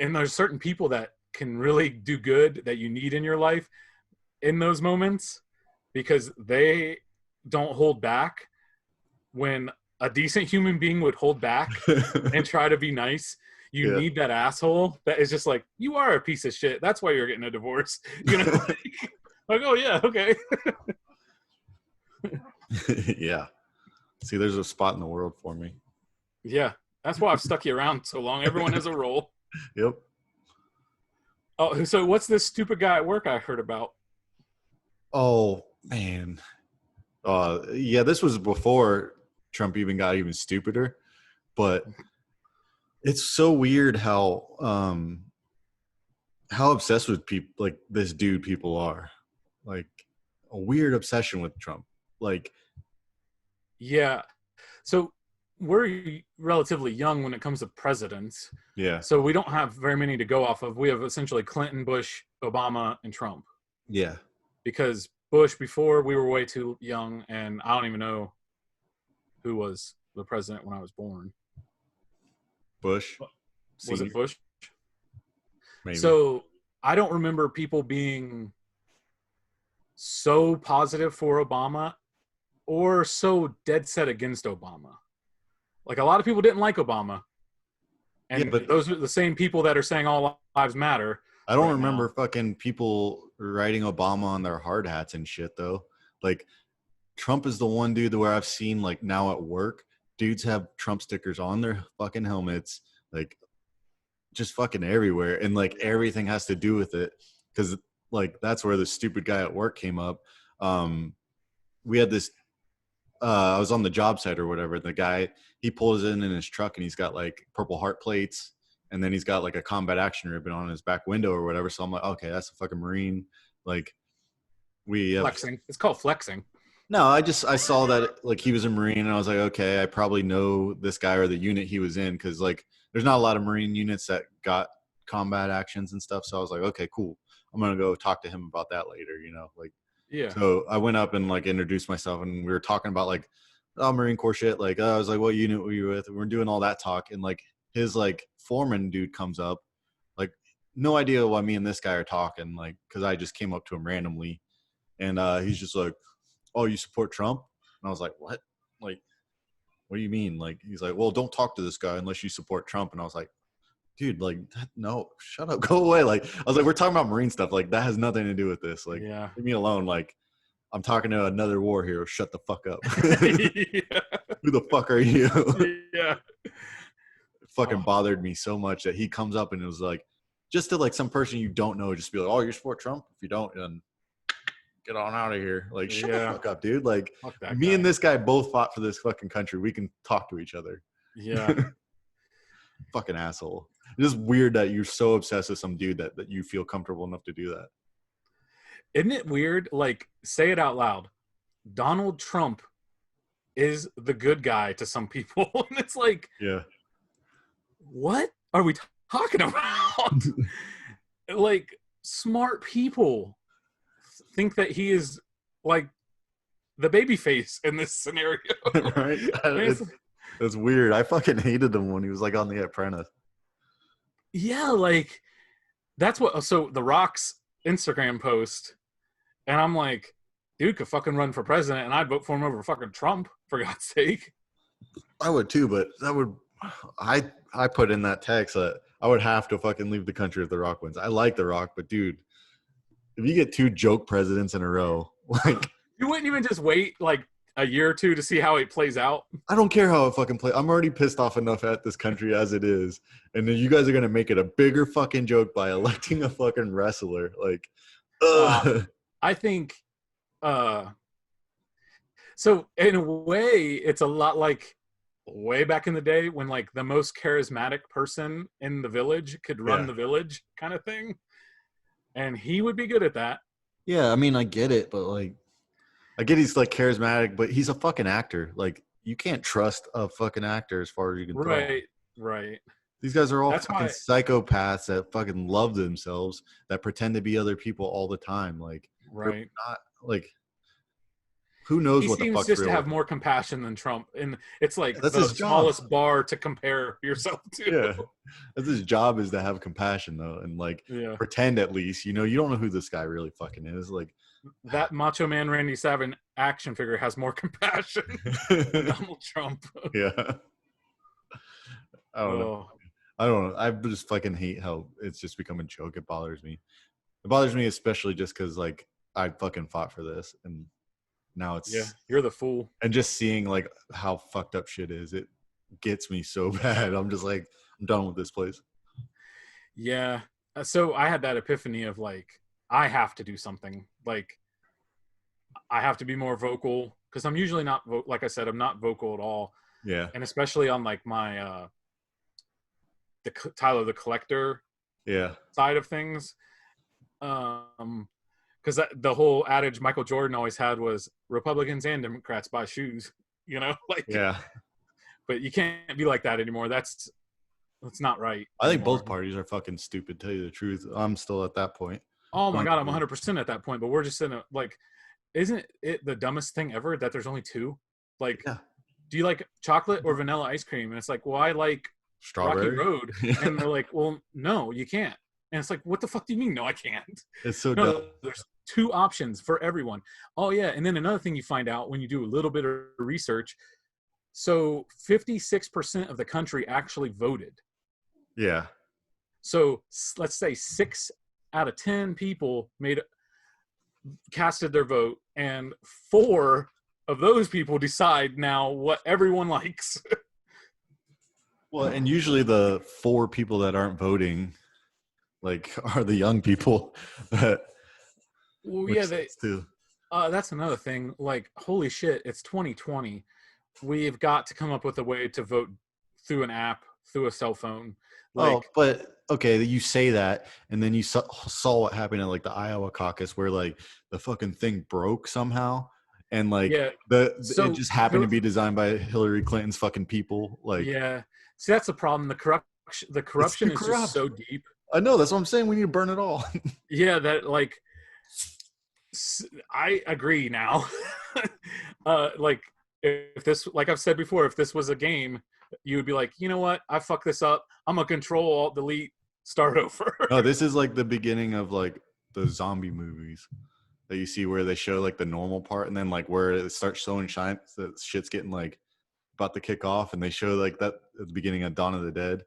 And there's certain people that can really do good that you need in your life in those moments because they don't hold back when a decent human being would hold back and try to be nice. You Yeah. need that asshole that is just like, you are a piece of shit. That's why you're getting a divorce. You know, like, oh yeah, okay. Yeah. See, there's a spot in the world for me. Yeah, that's why I've stuck you around so long. Everyone has a role. Yep. Oh, so what's this stupid guy at work I heard about? Oh man. Yeah, this was before Trump even got even stupider, but it's so weird how obsessed with people like this dude people are. Like a weird obsession with Trump. Like, Yeah. So we're relatively young when it comes to presidents. yeah. So we don't have very many to go off of. We have essentially Clinton, Bush, Obama, and Trump. Yeah. Because Bush, before, we were way too young, and I don't even know who was the president when I was born. Bush. Was it Bush? Maybe. So I don't remember people being so positive for Obama or so dead set against Obama. Like a lot of people didn't like Obama. And Yeah, but those are the same people that are saying all lives matter. I don't right remember now. fucking people writing Obama on their hard hats and shit though. Like Trump is the one dude where I've seen like now at work, dudes have Trump stickers on their fucking helmets, like just fucking everywhere, and like everything has to do with it. Because like that's where the stupid guy at work came up. We had this. I was on the job site or whatever. The guy he pulls in his truck and he's got like Purple Heart plates, and then he's got like a combat action ribbon on his back window or whatever. So I'm like, okay, that's a fucking Marine. Like we have, Flexing. It's called flexing. no, I saw that like he was a Marine, and I was like, okay, I probably know this guy or the unit he was in because like there's not a lot of Marine units that got combat actions and stuff. So I was like, okay, cool. I'm gonna go talk to him about that later. You know, like. Yeah. So I went up and like introduced myself, and we were talking about like, oh, Marine Corps shit. Like, I was like, what unit were you with? And we're doing all that talk, and like his like foreman dude comes up, like no idea why me and this guy are talking, like because I just came up to him randomly, and he's just like, oh, you support Trump? And I was like, what? Like, what do you mean? Like, he's like, well, don't talk to this guy unless you support Trump. And I was like, dude, like, no, shut up, go away. Like, I was like, we're talking about Marine stuff. Like, that has nothing to do with this. Like, yeah. leave me alone. Like, I'm talking to another war hero. Shut the fuck up. Yeah. Who the fuck are you? Yeah. It fucking bothered me so much that he comes up and it was like, just to like some person you don't know, just be like, oh, you support Trump? If you don't, then get on out of here. Like, shut the fuck up, dude. Like, me and this guy both fought for this fucking country. We can talk to each other. Yeah. Fucking asshole. It's just weird that you're so obsessed with some dude that you feel comfortable enough to do that. Isn't it weird? Like, say it out loud. Donald Trump is the good guy to some people. And it's like, yeah, what are we talking about? Like, smart people think that he is like the baby face in this scenario. Right? It's weird. I fucking hated him when he was like on The Apprentice. Yeah, like that's what. So The Rock's Instagram post, and I'm like, dude could fucking run for president, and I'd vote for him over fucking Trump, for God's sake. I would too, but that would. I put in that text that I would have to fucking leave the country if The Rock wins. I like The Rock, but dude, if you get two joke presidents in a row, like you wouldn't even just wait like a year or two to see how it plays out. I don't care how it fucking plays. I'm already pissed off enough at this country as it is, and then you guys are gonna make it a bigger fucking joke by electing a fucking wrestler. Like, I think. So in a way, it's a lot like way back in the day when like the most charismatic person in the village could run the village kind of thing, and he would be good at that. Yeah, I mean, I get it, but like, I get he's like charismatic, but he's a fucking actor. Like, you can't trust a fucking actor as far as you can throw him. Right, right. These guys are all That's fucking why. psychopaths that fucking love themselves, that pretend to be other people all the time. Like, they're Right. not like, who knows He what the seems fuck's just to real have with them. more compassion than Trump, and it's Yeah, like that's the his job. smallest bar to compare yourself to. Yeah, that's his job, is to have compassion though, and like Yeah. pretend at least. You don't know who this guy really fucking is. Like, That Macho Man Randy Savage action figure has more compassion than Donald Trump. yeah, I don't know. Oh, I don't know. I just fucking hate how it's just become a joke. It bothers me. It bothers me especially just because like I fucking fought for this, and now yeah, it's you're the fool. and just seeing like how fucked up shit is. It gets me so bad. I'm just like, I'm done with this place. Yeah. So I had that epiphany of like, I have to do something. Like, I have to be more vocal because I'm usually not, like I said, I'm not vocal at all. Yeah, And especially on like my, Tyler the Collector yeah, side of things. Because the whole adage Michael Jordan always had was Republicans and Democrats buy shoes, like, yeah. but you can't be like that anymore. That's not right I think anymore. both parties are fucking stupid. To tell you the truth, I'm still at that point. Oh my God, I'm 100% at that point, but we're just in a, like, isn't it the dumbest thing ever that there's only two? Like, Yeah, do you like chocolate or vanilla ice cream? And it's like, well, I like Rocky strawberry. Road. And they're like, well, no, you can't. And it's like, what the fuck do you mean? No, I can't. It's so dumb. No, there's two options for everyone. Oh yeah, and then another thing you find out when you do a little bit of research. So 56% of the country actually voted. Yeah, So let's say 6 out of 10 people casted their vote, and 4 of those people decide now what everyone likes. well, and usually the 4 people that aren't voting, like, are the young people that, Well, which yeah, sucks too. that's another thing. Like, holy shit, it's 2020. We've got to come up with a way to vote through an app, through a cell phone. Oh, Like, but okay, you say that, and then you saw what happened in like the Iowa caucus, where like the fucking thing broke somehow, and like yeah. it So just happened there, to be designed by Hillary Clinton's fucking people. Like, yeah. See, that's the problem. The it's corruption too is just corrupt. so deep. I know, that's what I'm saying. We need to burn it all. Yeah, that like I agree now. Like, if this, like I've said before, if this was a game, you would be like, you know what? I fucked this up. I'm gonna control alt delete start over. No, this is like the beginning of like the zombie movies that you see where they show like the normal part, and then like where it starts showing shine that shit's getting like about to kick off, and they show like that at the beginning of Dawn of the Dead,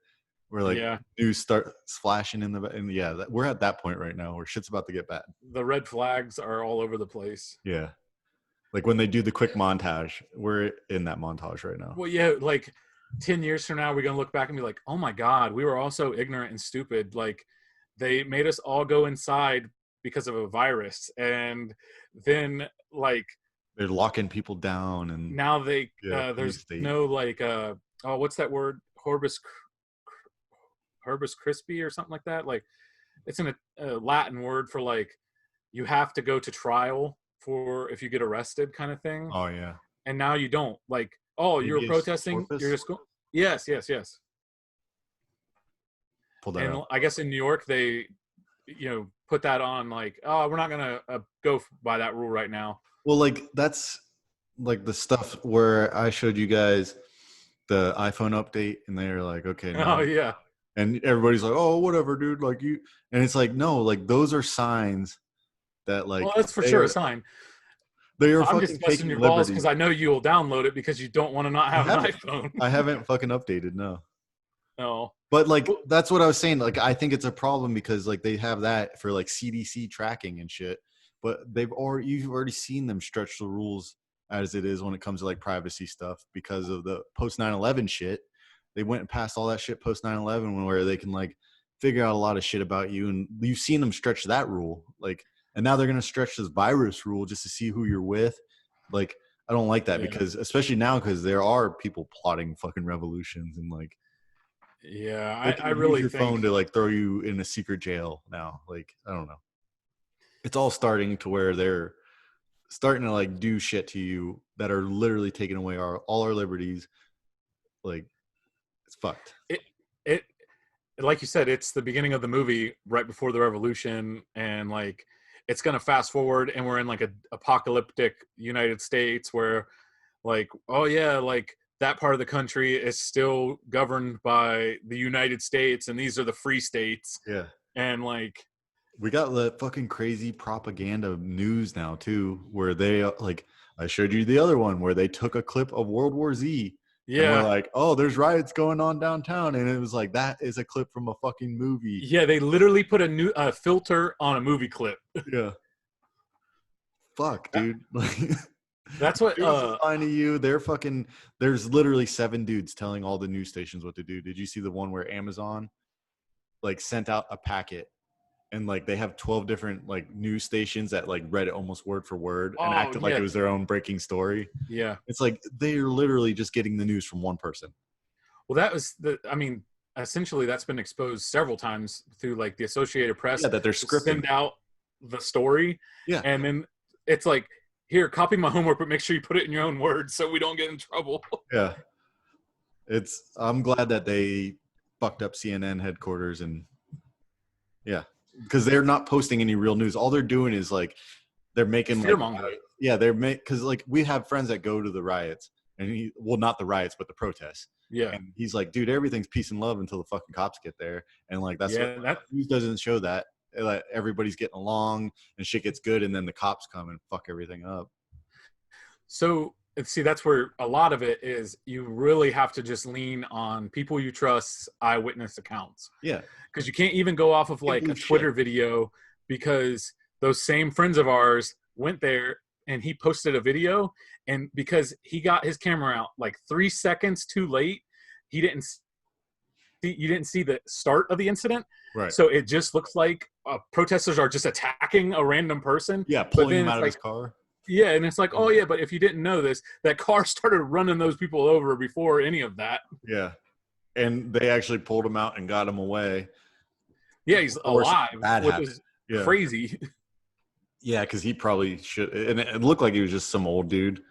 where like Yeah, news starts flashing in the, and yeah, we're at that point right now where shit's about to get bad. the red flags are all over the place. Yeah, like when they do the quick montage, we're in that montage right now. Well, yeah, like 10 years from now, we're gonna look back and be like, oh my God, we were all so ignorant and stupid. Like, they made us all go inside because of a virus, and then like They're locking people down, and now yeah, there's state. no like oh, what's that word, Horbus crispy or something like that. Like, it's a Latin word for like, you have to go to trial for if you get arrested, kind of thing. Oh yeah, And now you don't. Like, oh, you were habeas protesting, you're corpus. just going. Yes. Pull that And up. I guess in New York they put that on, like, oh, we're not gonna go by that rule right now. Well, like that's like the stuff where I showed you guys the iPhone update, and they're like, okay, Oh no, yeah. and everybody's like, oh, whatever, dude, like you, and it's like, no, like those are signs that Well, like that's for they sure a are sign. they are I'm just fucking busting taking your balls liberties. because I know you will download it because you don't want to not I have an haven't, iPhone. I haven't fucking updated, no. No. But like Well, that's what I was saying. Like I think it's a problem because like they have that for like CDC tracking and shit, but you've already seen them stretch the rules as it is when it comes to like privacy stuff because of the post 9/11 shit. They went and passed all that shit post 9/11 where they can like figure out a lot of shit about you, and you've seen them stretch that rule. Like, and now they're gonna stretch this virus rule just to see who you're with. Like, I don't like that yeah. because especially now because there are people plotting fucking revolutions and like Yeah, they I can use really your think phone to like throw you in a secret jail now. Like, I don't know. It's all starting to where they're starting to like do shit to you that are literally taking away all our liberties. Like, it's fucked. It like you said, it's the beginning of the movie right before the revolution, and like it's gonna fast forward, and we're in like a apocalyptic United States where, like, oh yeah, like that part of the country is still governed by the United States, and these are the free states, Yeah. and like, We got the fucking crazy propaganda news now too, where they like I showed you the other one where they took a clip of World War Z and we're yeah, like, oh, there's riots going on downtown, and it was like that is a clip from a fucking movie. yeah, they literally put a new filter on a movie clip. Yeah. Fuck, dude. Like, That's what news is lying to you. They're fucking. There's literally 7 dudes telling all the news stations what to do. Did you see the one where Amazon like sent out a packet and like they have 12 different like news stations that like read it almost word for word and acted like yeah, it was their own breaking story? yeah. It's like they're literally just getting the news from one person. Well, that was I mean, essentially, that's been exposed several times through like the Associated Press. Yeah, that they're to scripting. send out the story, Yeah, and then it's like, here, copy my homework, but make sure you put it in your own words so we don't get in trouble. yeah. I'm glad that they fucked up CNN headquarters, and yeah, because they're not posting any real news. All they're doing is like they're making like Fearmonger. yeah, they're because like we have friends that go to the riots, and not the riots but the protests. Yeah, And he's like, dude, everything's peace and love until the fucking cops get there. And like that's yeah. what That news doesn't show that. Like everybody's getting along and shit gets good, and then the cops come and fuck everything up. so see, that's where a lot of it is. You really have to just lean on people you trust, eyewitness accounts, Yeah. because you can't even go off of Can't like a believe Twitter shit. video, because those same friends of ours went there and he posted a video, and because he got his camera out like 3 seconds too late, he didn't see, you didn't see the start of the incident. Right. So it just looks like protesters are just attacking a random person. Yeah, But pulling then him it's out of like, his car. yeah, and it's like, oh yeah, but if you didn't know this, that car started running those people over before any of that. Yeah. And they actually pulled him out and got him away. Yeah, he's Or something alive, bad which happened. is Yeah. crazy. Yeah, because he probably should, and it looked like he was just some old dude.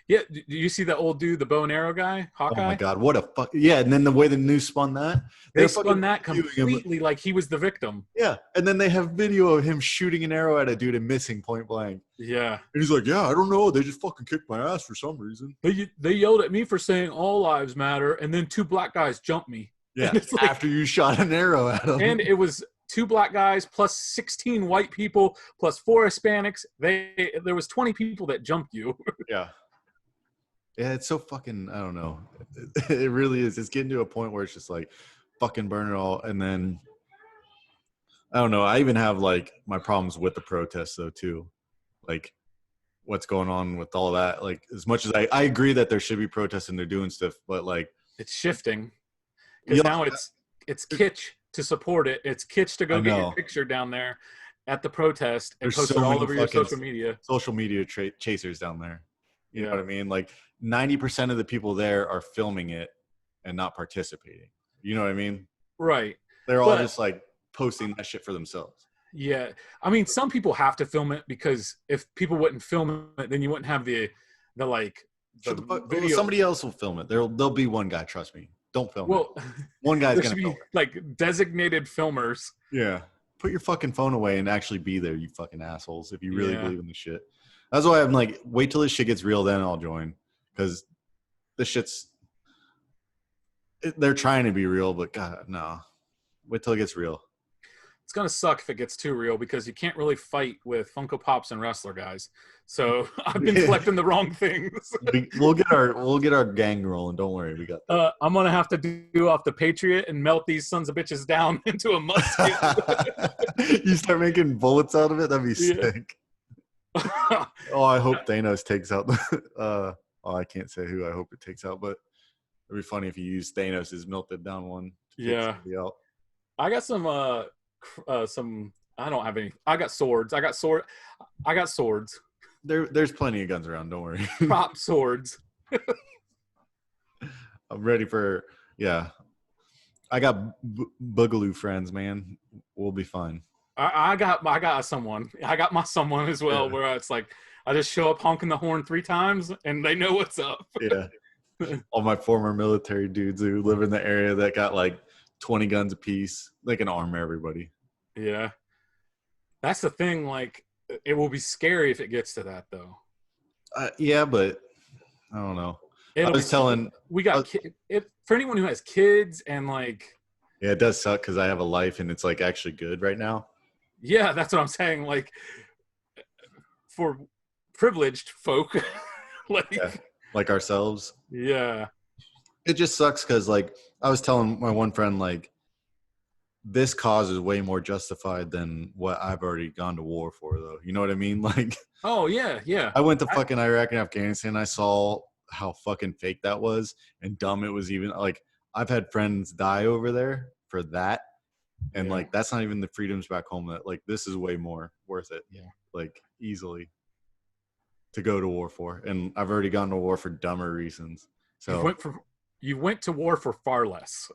Yeah, do you see that old dude, the bow and arrow guy, Hawkeye? Oh my god, what a fuck! Yeah, and then the way the news spun that, They they're spun fucking that videoing him. completely like he was the victim. Yeah, and then they have video of him shooting an arrow at a dude and missing point blank. Yeah. And he's like, "Yeah, I don't know. They just fucking kicked my ass for some reason." They yelled at me for saying all lives matter, and then 2 black guys jumped me. Yeah, And it's like, after you shot an arrow at him. and it was 2 black guys plus 16 white people plus 4 Hispanics. There was 20 people that jumped you. Yeah. Yeah, it's so fucking, I don't know. It really is. It's getting to a point where it's just like, fucking burn it all. And then, I don't know. I even have like my problems with the protests though too. Like what's going on with all that. Like as much as I agree that there should be protests and they're doing stuff, but like. It's shifting. Because now it's kitsch to support it. It's kitsch to go get your picture down there at the protest and post it all over your social media. Social media chasers down there. You know what I mean? Like 90% of the people there are filming it and not participating. You know what I mean? Right. They're all just like posting that shit for themselves. Yeah. I mean, some people have to film it because if people wouldn't film it, then you wouldn't have the video. Somebody else will film it. There'll be one guy, trust me. Don't film it. One guy's there gonna should film be it. like designated filmers. Yeah. Put your fucking phone away and actually be there, you fucking assholes, if you really believe in the shit. That's why I'm like, wait till this shit gets real, then I'll join. Because this shit's they're trying to be real, but God, no. Wait till it gets real. It's gonna suck if it gets too real because you can't really fight with Funko Pops and wrestler guys. So I've been collecting the wrong things. We'll get our gang rolling. Don't worry, we got that. I'm gonna have to do off the Patriot and melt these sons of bitches down into a musket. You start making bullets out of it. That'd be sick. Oh, I hope Thanos takes out. I can't say who I hope it takes out, but it'd be funny if you use Thanos' melted down one. Yeah. I got some. I don't have any. I got swords. I got swords. There's plenty of guns around. Don't worry. Prop swords. I'm ready for. Yeah. I got boogaloo friends, man. We'll be fine. I got someone. I got my someone as well. Yeah. Where it's like I just show up honking the horn 3 times, and they know what's up. Yeah. All my former military dudes who live in the area that got like 20 guns apiece, they can arm everybody. Yeah, that's the thing. Like, it will be scary if it gets to that, though. Yeah, but I don't know. It'll I was telling. we got for anyone who has kids and like. Yeah, it does suck because I have a life and it's like actually good right now. Yeah, that's what I'm saying. Like, for privileged folk, like ourselves. Yeah. It just sucks because, like, I was telling my one friend, like, this cause is way more justified than what I've already gone to war for, though. You know what I mean? Like, oh, yeah. I went to fucking Iraq and Afghanistan. I saw how fucking fake that was and dumb it was even. Like, I've had friends die over there for that. And, like, that's not even the freedoms back home. That, like, this is way more worth it. Yeah. Like, easily to go to war for. And I've already gone to war for dumber reasons. So you went to war for far less.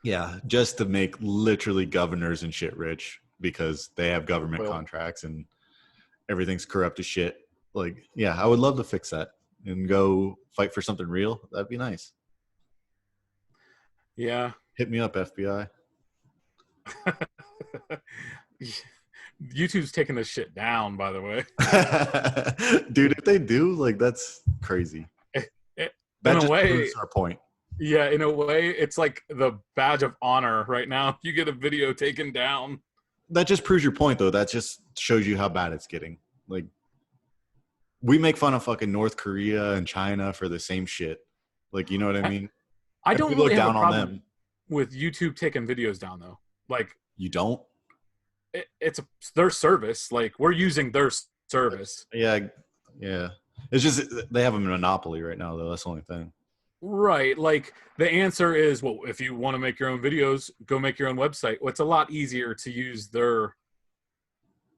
Yeah, just to make literally governors and shit rich because they have government contracts and everything's corrupt as shit. Like, yeah, I would love to fix that and go fight for something real. That'd be nice. Yeah. Hit me up, FBI. YouTube's taking this shit down, by the way. Dude, if they do, like, that's crazy. That just proves our point. Yeah, in a way, it's like the badge of honor right now. You get a video taken down. That just proves your point, though. That just shows you how bad it's getting. Like, we make fun of fucking North Korea and China for the same shit. Like, you know what I mean? I don't really have a problem with YouTube taking videos down, though. Like, you don't? It's their service. Like, we're using their service. Yeah. It's just they have a monopoly right now, though. That's the only thing. Right. Like, the answer is, well, if you want to make your own videos, go make your own website. Well, it's a lot easier to use their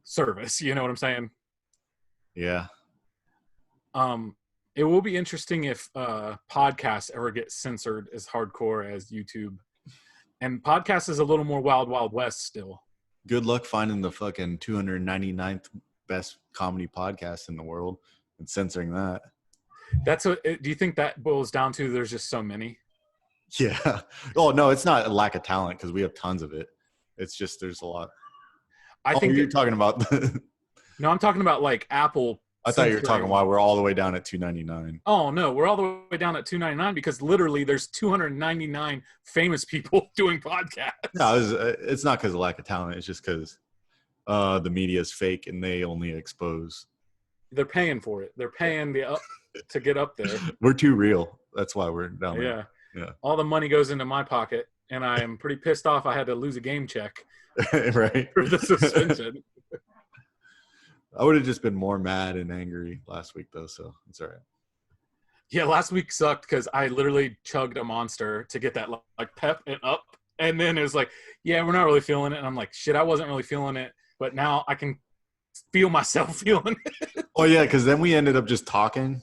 service. You know what I'm saying? Yeah. It will be interesting if podcasts ever get censored as hardcore as YouTube. And podcast is a little more wild, wild west still. Good luck finding the fucking 299th best comedy podcast in the world and censoring that. Do you think that boils down to there's just so many? Yeah. Oh, no, it's not a lack of talent because we have tons of it. It's just there's a lot. I think you're talking about. No, I'm talking about like Apple. I thought you were talking why we're all the way down at 299. Oh, no, we're all the way down at 299 because literally there's 299 famous people doing podcasts. No, it's not because of lack of talent. It's just because the media is fake and they only expose. They're paying for it. They're paying to get up there. We're too real. That's why we're down there. Yeah. All the money goes into my pocket, and I am pretty pissed off I had to lose a game check. Right. For the suspension. I would have just been more mad and angry last week, though, so it's all right. Yeah, last week sucked because I literally chugged a Monster to get that like pep and up, and then it was like, yeah, we're not really feeling it, and I'm like, shit, I wasn't really feeling it, but now I can feel myself feeling it. Oh, yeah, because then we ended up just talking.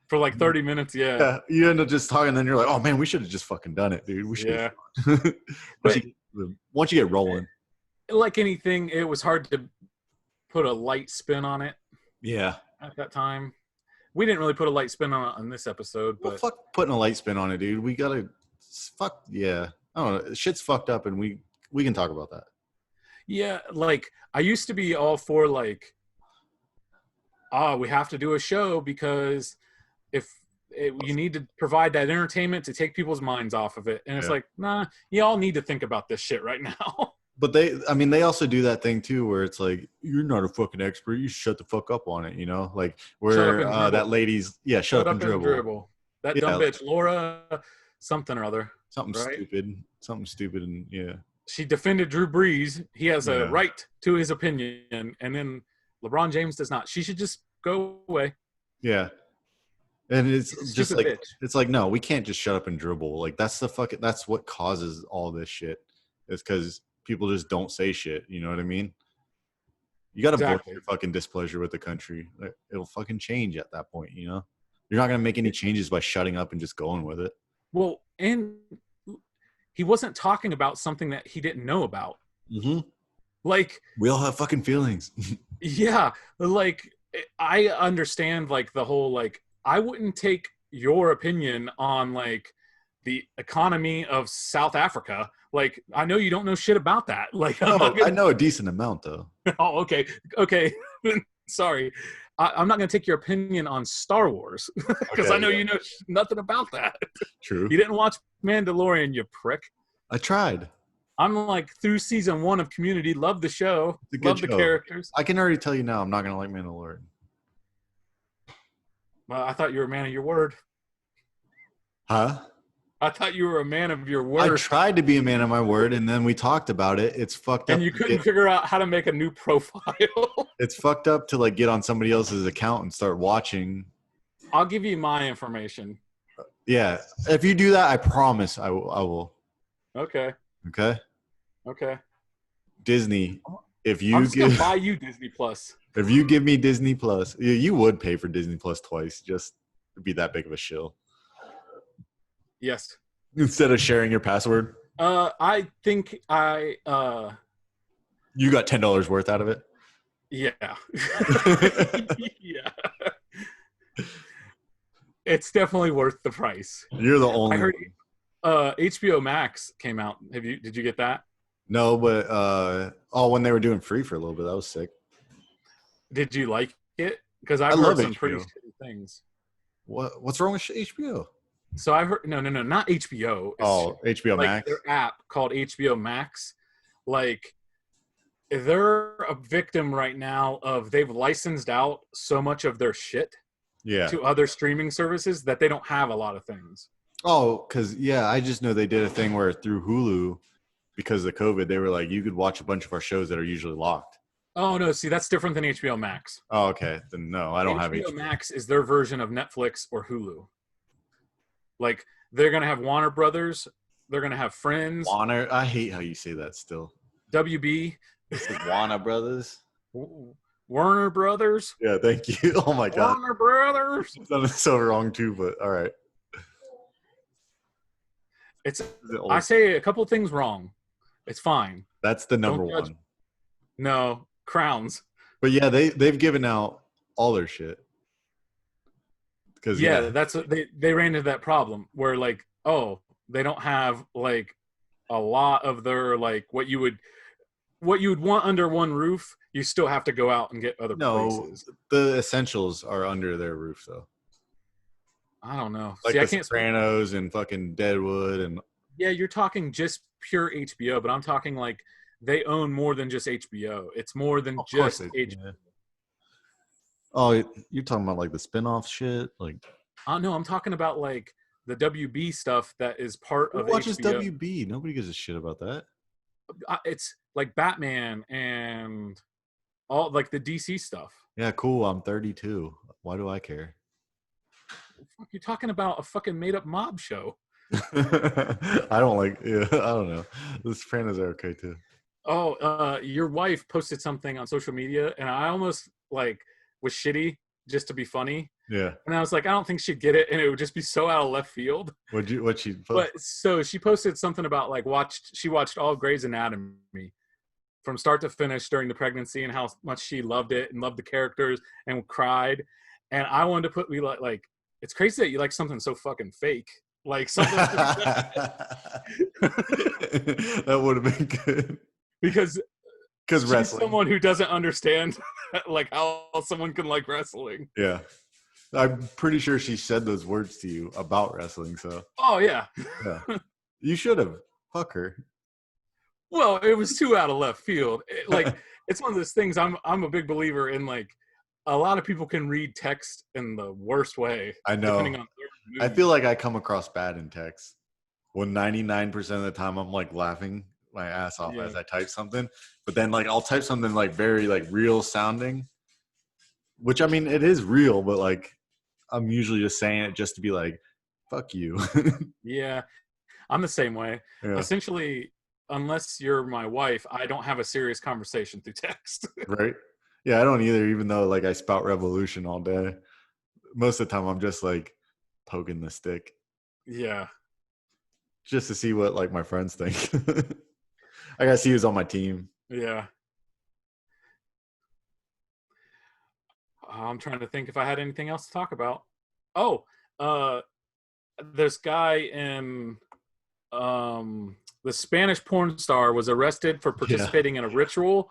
For like 30 minutes, yeah. You end up just talking, and then you're like, oh, man, we should have just fucking done it, dude. We should. Yeah. Once you get rolling. Like anything, it was hard to put a light spin on it. Yeah. At that time. We didn't really put a light spin on this episode. But fuck putting a light spin on it, dude. We got to fuck. Yeah. I don't know. Shit's fucked up, and we can talk about that. Yeah. Like, I used to be all for like, we have to do a show because you need to provide that entertainment to take people's minds off of it. And it's like, nah, y'all need to think about this shit right now. But they also do that thing too, where it's like, you're not a fucking expert. You shut the fuck up on it, you know? Like where that lady's, shut up and dribble. That dumb bitch, Laura, something or other. Something stupid. And yeah. She defended Drew Brees. He has a right to his opinion. And then LeBron James does not. She should just go away. Yeah. And it's just like, it's like, no, we can't just shut up and dribble. Like that's what causes all this shit. It's because people just don't say shit. You know what I mean? You got to voice your fucking displeasure with the country. It'll fucking change at that point, you know? You're not going to make any changes by shutting up and just going with it. Well, and he wasn't talking about something that he didn't know about. Mm-hmm. Like, We all have fucking feelings. yeah, like I understand like the whole like I wouldn't take your opinion on like the economy of South Africa. Like I know you don't know shit about that. Like I'm not I gonna. know a decent amount though. Oh, okay, okay. Sorry, I'm not gonna take your opinion on Star Wars because I Okay, know yeah. you know nothing about that. True. You didn't watch Mandalorian, you prick. I tried. I'm like through season 1 of Community. Love the show. It's a good Love the show. characters. I can already tell you now I'm not gonna like Mandalorian. Well, I thought you were a man of your word. Huh? I thought you were a man of your I word, tried to be a man of my word, and then we talked about it. It's fucked up. and you couldn't figure out how to make a new profile. It's fucked up to like get on somebody else's account and start watching. I'll give you my information. Yeah, if you do that, I promise I will. Okay. Okay, Okay. Disney. If I'm you just gonna give buy you Disney Plus. if you give me Disney Plus, you would pay for Disney Plus twice just to be that big of a shill Yes. instead of sharing your password. I think You got $10 worth out of it. yeah. Yeah. It's definitely worth the price. You're the only. I heard one. HBO Max came out. Did you get that? No, but when they were doing free for a little bit, that was sick. Did you like it? Because I I've heard love some pretty HBO. shitty things. What's wrong with HBO? So I've heard no, not HBO. It's HBO like Max. their app called HBO Max. Like they're a victim right now of they've licensed out so much of their shit Yeah. to other streaming services that they don't have a lot of things. Oh, because I just know they did a thing where through Hulu, because of COVID, they were like, you could watch a bunch of our shows that are usually locked. Oh no, see that's different than HBO Max. Oh, okay. Then no, I don't have HBO HBO. Max is their version of Netflix or Hulu. Like they're gonna have Warner Brothers, they're gonna have Friends, Warner. I hate how you say that still. WB, This is Warner Brothers. Warner Brothers, Yeah, thank you. Oh my god, Warner Brothers. it sounded so wrong too, but all right. I say a couple things wrong. It's fine. That's the number Don't judge. one. No, Crowns. But yeah, they've given out all their shit. Because Yeah, that's what they ran into that problem where like, oh, they don't have like a lot of their like what you would want under one roof. You still have to go out and get other places. The essentials are under their roof though. I don't know. Like See, the I can't. Sopranos and fucking Deadwood and Yeah, you're talking just pure HBO, but I'm talking like they own more than just HBO. It's more than just HBO. Yeah. Oh, you're talking about like the spin-off shit? Like No, I'm talking about like the WB stuff that is part of who watches HBO. WB? Nobody gives a shit about that. It's like Batman and all like the DC stuff. Yeah, cool. I'm 32. Why do I care? You're talking about a fucking made up mob show. I don't like. Yeah, I don't know. The Sopranos are okay too. Oh, your wife posted something on social media, and I almost like was shitty just to be funny. Yeah. And I was like, I don't think she'd get it, and it would just be so out of left field. What she post? But so she posted something about like she watched all Grey's Anatomy from start to finish during the pregnancy and how much she loved it and loved the characters and cried. And I wanted to put me like it's crazy that you like something so fucking fake. Like something That would have been good. Because she's wrestling. someone who doesn't understand like how someone can like wrestling. Yeah. I'm pretty sure she said those words to you about wrestling, so Oh yeah. yeah. You should have. Fuck her. Well, it was too out of left field. It's one of those things. I'm a big believer in like a lot of people can read text in the worst way. I know. Depending on their mood. I feel like I come across bad in text. When 99% of the time I'm like laughing my ass off as I type something, but then like I'll type something like very like real sounding, which I mean it is real, but like I'm usually just saying it just to be like, fuck you. Yeah, I'm the same way. Yeah. Essentially, unless you're my wife, I don't have a serious conversation through text. Right? Yeah, I don't either, even though like I spout revolution all day. Most of the time I'm just like poking the stick Yeah. just to see what like my friends think. I gotta see who's on my team. Yeah. I'm trying to think if I had anything else to talk about. Oh, uh, this guy in the Spanish porn star was arrested for Yeah. participating in a ritual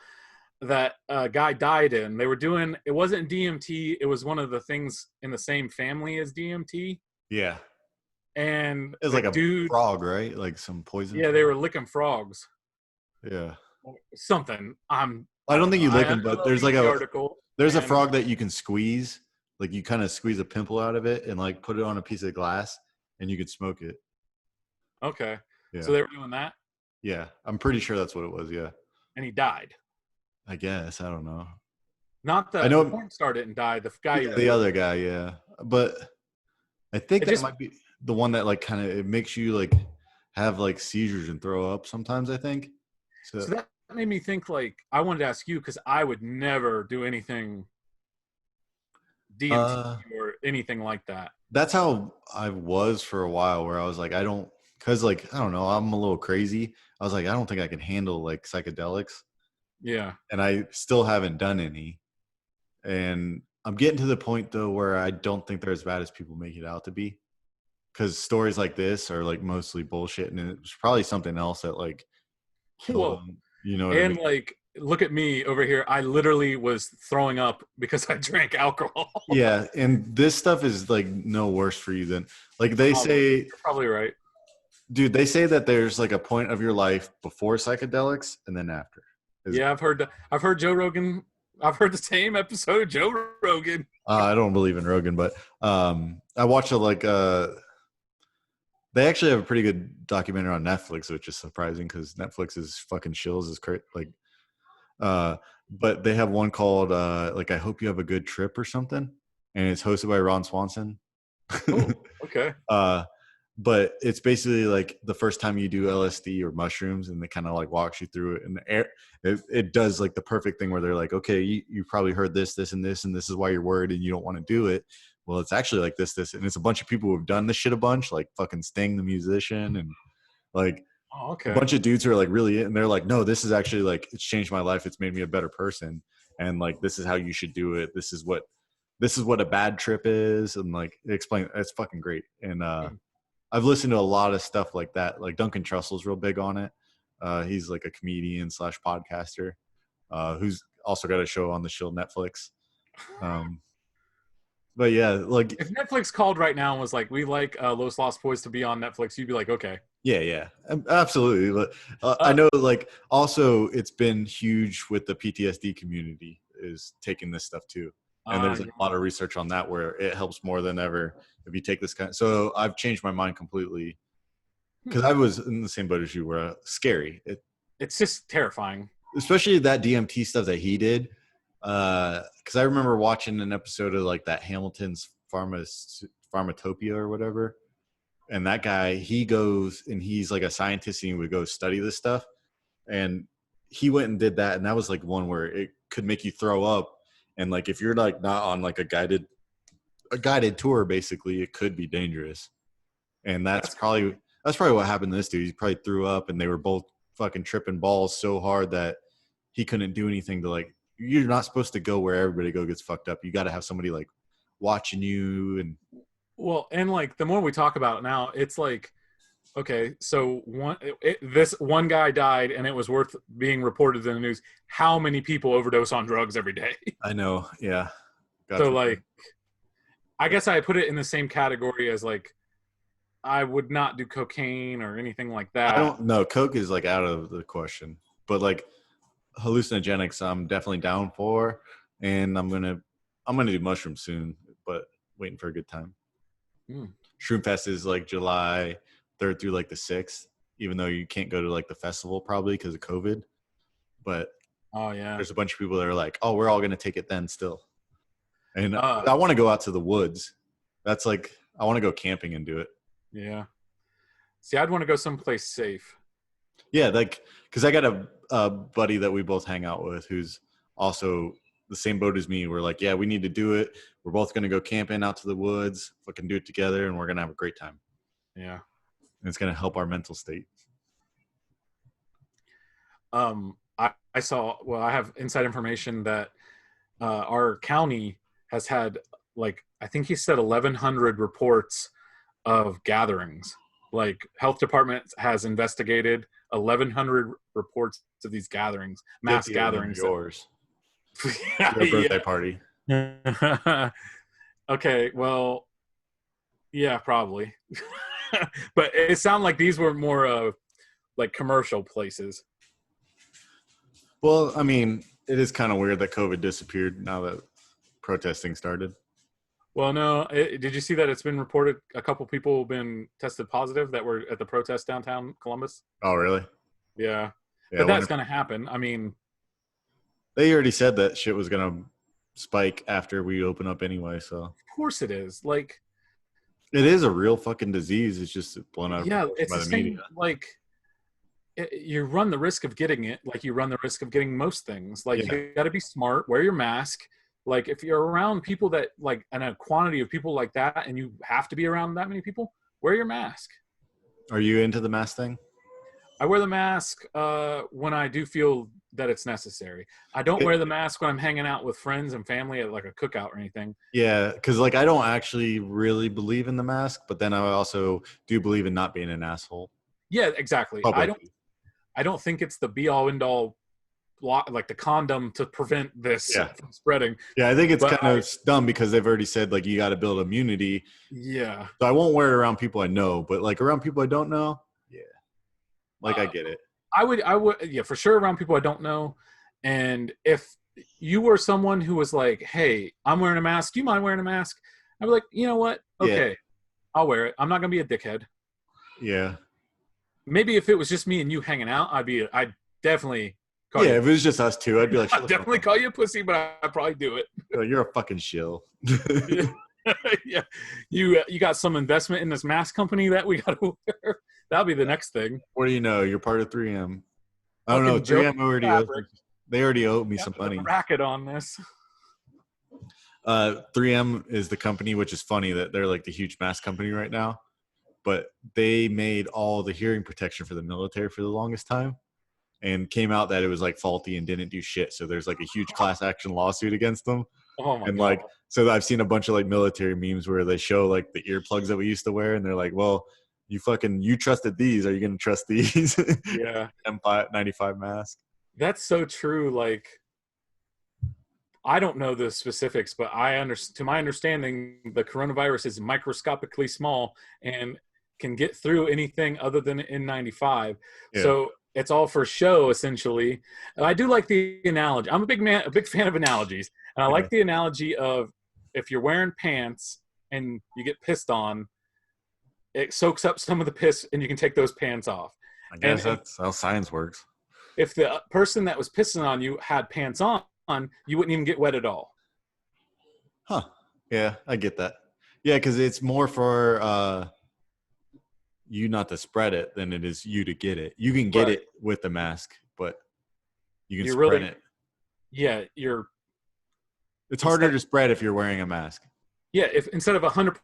that a guy died in. They were doing, it wasn't DMT, it was one of the things in the same family as DMT. Yeah. And It's the like a dude, frog, right? Like some poison yeah, they frog. were licking frogs. Yeah. Something. I I don't don't think know. you lick I them, but don't read the article. there's a And frog that you can squeeze. Like you kind of squeeze a pimple out of it and like put it on a piece of glass and you could smoke it. okay. So Yeah. they were doing that Yeah. I'm pretty sure that's what it was. Yeah. and he died. I guess. I don't know. Not I the know porn star didn't die. The guy he yeah, was the with. other guy. Yeah. But I think It that just might be the one that like kind of it makes you like have like seizures and throw up sometimes, I think. So so that made me think like I wanted to ask you because I would never do anything DMT uh or anything like that. that's how I was for a while where I was like, I don't because like I don't know, I'm a little crazy. I was like, I don't think I can handle like psychedelics. Yeah. And I still haven't done any. And I'm getting to the point though where I don't think they're as bad as people make it out to be. Because stories like this are like mostly bullshit, and it's probably something else that like killed Whoa. them. You know what I And mean? like look at me over here. I literally was throwing up because I drank alcohol. Yeah, and this stuff is like no worse for you than like they Probably. say, You're probably right. dude. They say that there's like a point of your life before psychedelics and then after. Yeah, I've heard Joe Rogan. I've heard the same episode of Joe Rogan. I don't believe in Rogan, but I watched a like they actually have a pretty good documentary on Netflix, which is surprising because Netflix is fucking shills is crazy. Like, but they have one called like I hope you have a good trip or something, and it's hosted by Ron Swanson. Oh, okay. But it's basically like the first time you do LSD or mushrooms, and they kind of like walks you through it, and it does like the perfect thing where they're like, okay, you probably heard this, this, and this, and this is why you're worried and you don't want to do it. Well, it's actually like this, and it's a bunch of people who have done this shit a bunch, like fucking Sting the musician, and like Oh, a okay. bunch of dudes who are like really, and they're like, no, this is actually like it's changed my life, it's made me a better person, and like this is how you should do it. This is what a bad trip is, and like explain. It's fucking great, and I've listened to a lot of stuff like that. Like Duncan Trussell's real big on it. He's like a comedian slash podcaster who's also got a show on the Shield Netflix. But yeah, like If Netflix called right now and was like, "We like Los Lost Boys to be on Netflix," you'd be like, "Okay." yeah, absolutely. But I Uh, know like also it's been huge with the PTSD community is taking this stuff too. And there's yeah. a lot of research on that where it helps more than ever if you take this kind. So I've changed my mind completely because I was in the same boat as you, where scary. It's just terrifying. Especially that DMT stuff that he did. Because I remember watching an episode of like that Hamilton's Pharmatopia or whatever, and that guy he goes and he's like a scientist and he would go study this stuff, and he went and did that, and that was like one where it could make you throw up, and like if you're like not on like a guided tour, basically it could be dangerous, and that's probably what happened to this dude. He probably threw up, and they were both fucking tripping balls so hard that he couldn't do anything to like. You're not supposed to go where everybody gets fucked up. You got to have somebody like watching you and. Well, and like the more we talk about it now, it's like, okay, so this one guy died, and it was worth being reported in the news. How many people overdose on drugs every day? I know, yeah. So like, I guess I put it in the same category as like, I would not do cocaine or anything like that. I don't know. Coke is like out of the question, but like hallucinogenics, I'm definitely down for, and I'm gonna do mushrooms soon, but waiting for a good time. Shroom Fest is like July 3rd through like the 6th, even though you can't go to like the festival probably because of COVID. But oh yeah, there's a bunch of people that are like, oh, we're all gonna take it then still. And I want to go out to the woods. That's like I want to go camping and do it. Yeah. See, I'd want to go someplace safe. Yeah, like because I got a buddy that we both hang out with who's also the same boat as me. We're like, yeah, we need to do it. We're both going to go camping out to the woods, fucking do it together, and we're going to have a great time. Yeah. And it's going to help our mental state. I saw, well, I have inside information that our county has had, like, I think he said 1,100 reports of gatherings. Like, health department has investigated 1,100 reports of these gatherings, mass 50 of them gatherings. yours. Yeah, Your birthday party. Okay, well, yeah, probably. But it sounded like these were more like commercial places. Well, I mean, it is kind of weird that COVID disappeared now that protesting started. Well, no, did you see that it's been reported a couple people have been tested positive that were at the protest downtown Columbus? Oh, really? Yeah. Yeah, But that's going to happen. I mean, they already said that shit was going to spike after we open up anyway, so. of course it is. Like, it is a real fucking disease. It's just blown out yeah, it's by the the same, media. like, you run the risk of getting it like you run the risk of getting most things. Like, Yeah. you got to be smart, wear your mask. Like, if you're around people that, like, and a quantity of people like that, and you have to be around that many people, wear your mask. Are you into the mask thing? I wear the mask when I do feel that it's necessary. I don't wear the mask when I'm hanging out with friends and family at, like, a cookout or anything. Yeah, because, like, I don't actually really believe in the mask, but then I also do believe in not being an asshole. Yeah, exactly. Publicly. I don't think it's the be all end all, like the condom to prevent this from spreading. Yeah, I think it's But kind of dumb because they've already said, like, you got to build immunity. Yeah. So I won't wear it around people I know, but, like, around people I don't know, yeah. Like, I get it. I would, yeah, for sure around people I don't know. And if you were someone who was like, hey, I'm wearing a mask, do you mind wearing a mask? I'd be like, you know what? Okay, yeah. I'll wear it. I'm not going to be a dickhead. Yeah. Maybe if it was just me and you hanging out, I'd definitely call you. If it was just us two, I'd be like, I'd definitely call you a pussy, but I'd probably do it. You're a fucking shill. Yeah. You got some investment in this mask company that we got to wear. That'll be the next thing. What do you know? You're part of 3M. I don't know. 3M they already owe me some money. Racket on this. 3M is the company, which is funny that they're like the huge mask company right now, but they made all the hearing protection for the military for the longest time, and came out that it was like faulty and didn't do shit. So there's like a huge class action lawsuit against them. Oh my God. Like, so I've seen a bunch of like military memes where they show like the earplugs that we used to wear, and they're like, well, you trusted these. Are you going to trust these? Yeah. M95 mask. That's so true. Like, I don't know the specifics, but to my understanding, the coronavirus is microscopically small and can get through anything other than N95. Yeah. So it's all for show, essentially. And I do like the analogy. I'm a big fan of analogies. And I like the analogy of if you're wearing pants and you get pissed on, it soaks up some of the piss and you can take those pants off. I guess that's how science works. If the person that was pissing on you had pants on, you wouldn't even get wet at all. Huh. Yeah, I get that. Yeah, because it's more for you not to spread it than it is you to get it. You can get it with the mask, but you can spread it. Yeah, it's harder to spread if you're wearing a mask. Yeah, if instead of 100%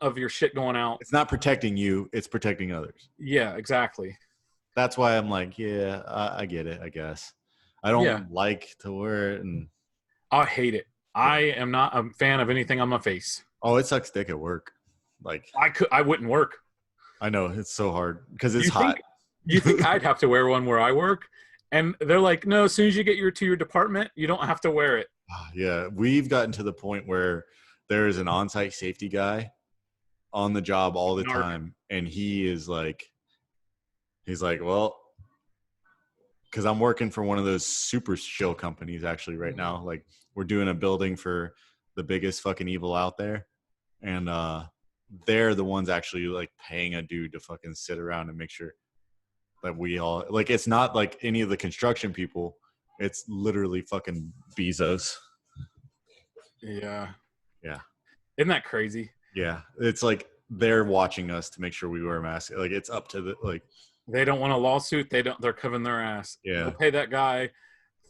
of your shit going out, it's not protecting you, it's protecting others. Yeah, exactly. That's why I'm like, yeah, I get it, I guess. I don't like to wear it, and I hate it. I am not a fan of anything on my face. Oh, it sucks dick at work. Like, I wouldn't work. I know, it's so hard because it's hot. You think I'd have to wear one where I work? And they're like, no, as soon as you get to your department, you don't have to wear it. Yeah, we've gotten to the point where there is an on-site safety guy on the job all the time, and he's like, well, because I'm working for one of those super chill companies actually right now. Like, we're doing a building for the biggest fucking evil out there, and they're the ones actually like paying a dude to fucking sit around and make sure that we all, like, it's not like any of the construction people. It's literally fucking Bezos. Yeah. Yeah. Isn't that crazy? Yeah. It's like they're watching us to make sure we wear masks. Like, it's up to the, like, they don't want a lawsuit. They're covering their ass. Yeah. They'll pay that guy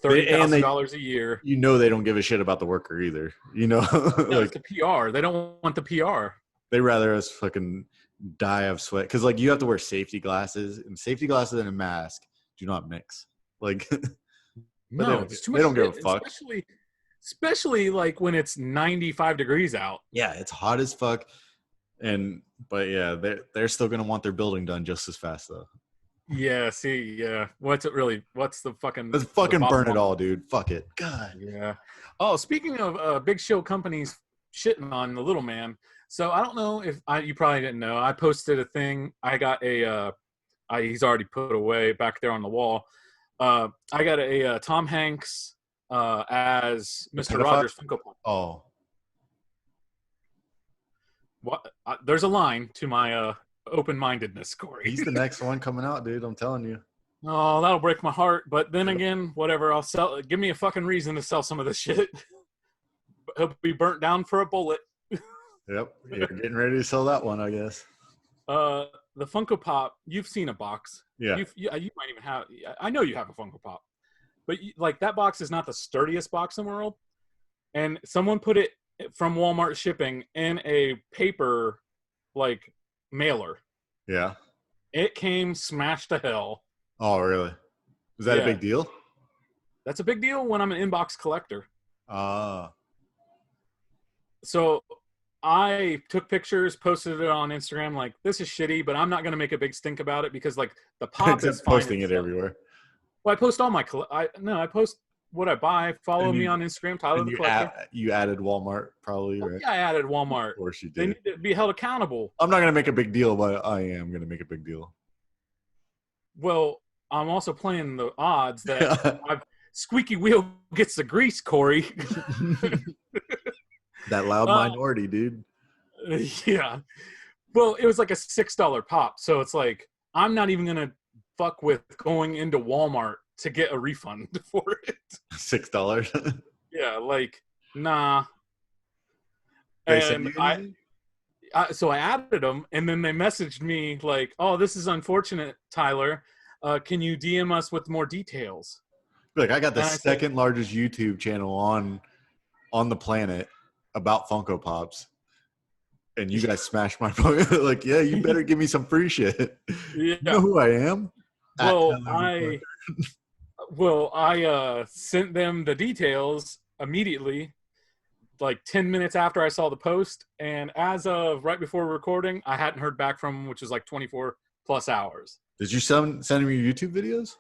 $30,000 a year. You know, they don't give a shit about the worker either. You know, no, like, it's the PR. They don't want the PR. They rather us fucking die of sweat. Cause like you have to wear safety glasses, and safety glasses and a mask do not mix. Like, no, they don't give a fuck. especially like when it's 95 degrees out. Yeah, it's hot as fuck. But yeah, they're still gonna want their building done just as fast though. Yeah, see, yeah. What's the fucking Let's the fucking bottom burn it line? all, dude. Fuck it. God. Yeah. Oh, speaking of big show companies shitting on the little man. So I don't know if you probably didn't know. I posted a thing. I got he's already put away back there on the wall. I got a Tom Hanks as The Mr. pedophile? Rogers Funko Pop. Oh, What? There's a line to my open-mindedness, Corey. he's the next one coming out, dude. I'm telling you. Oh, that'll break my heart. But then again, whatever. I'll sell. Give me a fucking reason to sell some of this shit. He'll be burnt down for a bullet. Yep, you're getting ready to sell that one, I guess. The Funko Pop. You've seen a box. Yeah. You might even have. I know you have a Funko Pop, but like that box is not the sturdiest box in the world. And someone put it from Walmart shipping in a paper like mailer. Yeah. It came smashed to hell. Oh, really? Is that Yeah. a big deal? That's a big deal when I'm an inbox collector. Ah. So I took pictures, posted it on Instagram. Like, this is shitty, but I'm not going to make a big stink about it because, like, the pop is fine. Posting it everywhere. Well, I post all my. I post what I buy. Follow me on Instagram, Tyler the Collector. You added Walmart, probably, right? Yeah, I added Walmart. Of course you They did. need to be held accountable. I'm not gonna make a big deal, but I am gonna make a big deal. Well, I'm also playing the odds that squeaky wheel gets the grease, Corey. That loud minority, dude. Yeah. Well, it was like a $6 pop. So it's like, I'm not even going to fuck with going into Walmart to get a refund for it. $6. Yeah. Like, nah. They send And you anything? so I added them and then they messaged me like, oh, this is unfortunate, Tyler. Can you DM us with more details? Like, I got the And I said- second largest YouTube channel on the planet about Funko Pops. And you guys smashed my phone. Like, yeah, you better give me some free shit. Yeah. You know who I am? Well, At- I sent them the details immediately, like 10 minutes after I saw the post. And as of right before recording, I hadn't heard back from them, which was like 24 plus hours. Did you send me your YouTube videos?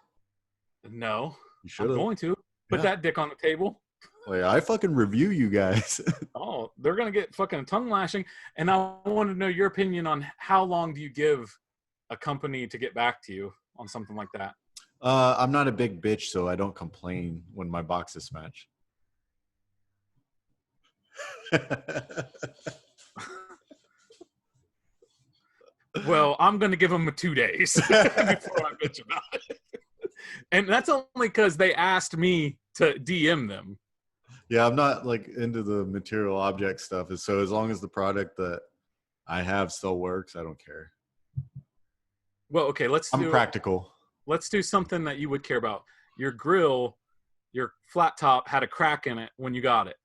No, You I'm should have. going to put that dick on the table. Like, I fucking review you guys. Oh, they're going to get fucking tongue lashing. And I want to know your opinion on how long do you give a company to get back to you on something like that? I'm not a big bitch, so I don't complain when my boxes smash. Well, I'm going to give them 2 days before I bitch about it. And that's only because they asked me to DM them. Yeah, I'm not like into the material object stuff. So as long as the product that I have still works, I don't care. Well, okay, I'm practical. Let's do something that you would care about. Your grill, your flat top had a crack in it when you got it.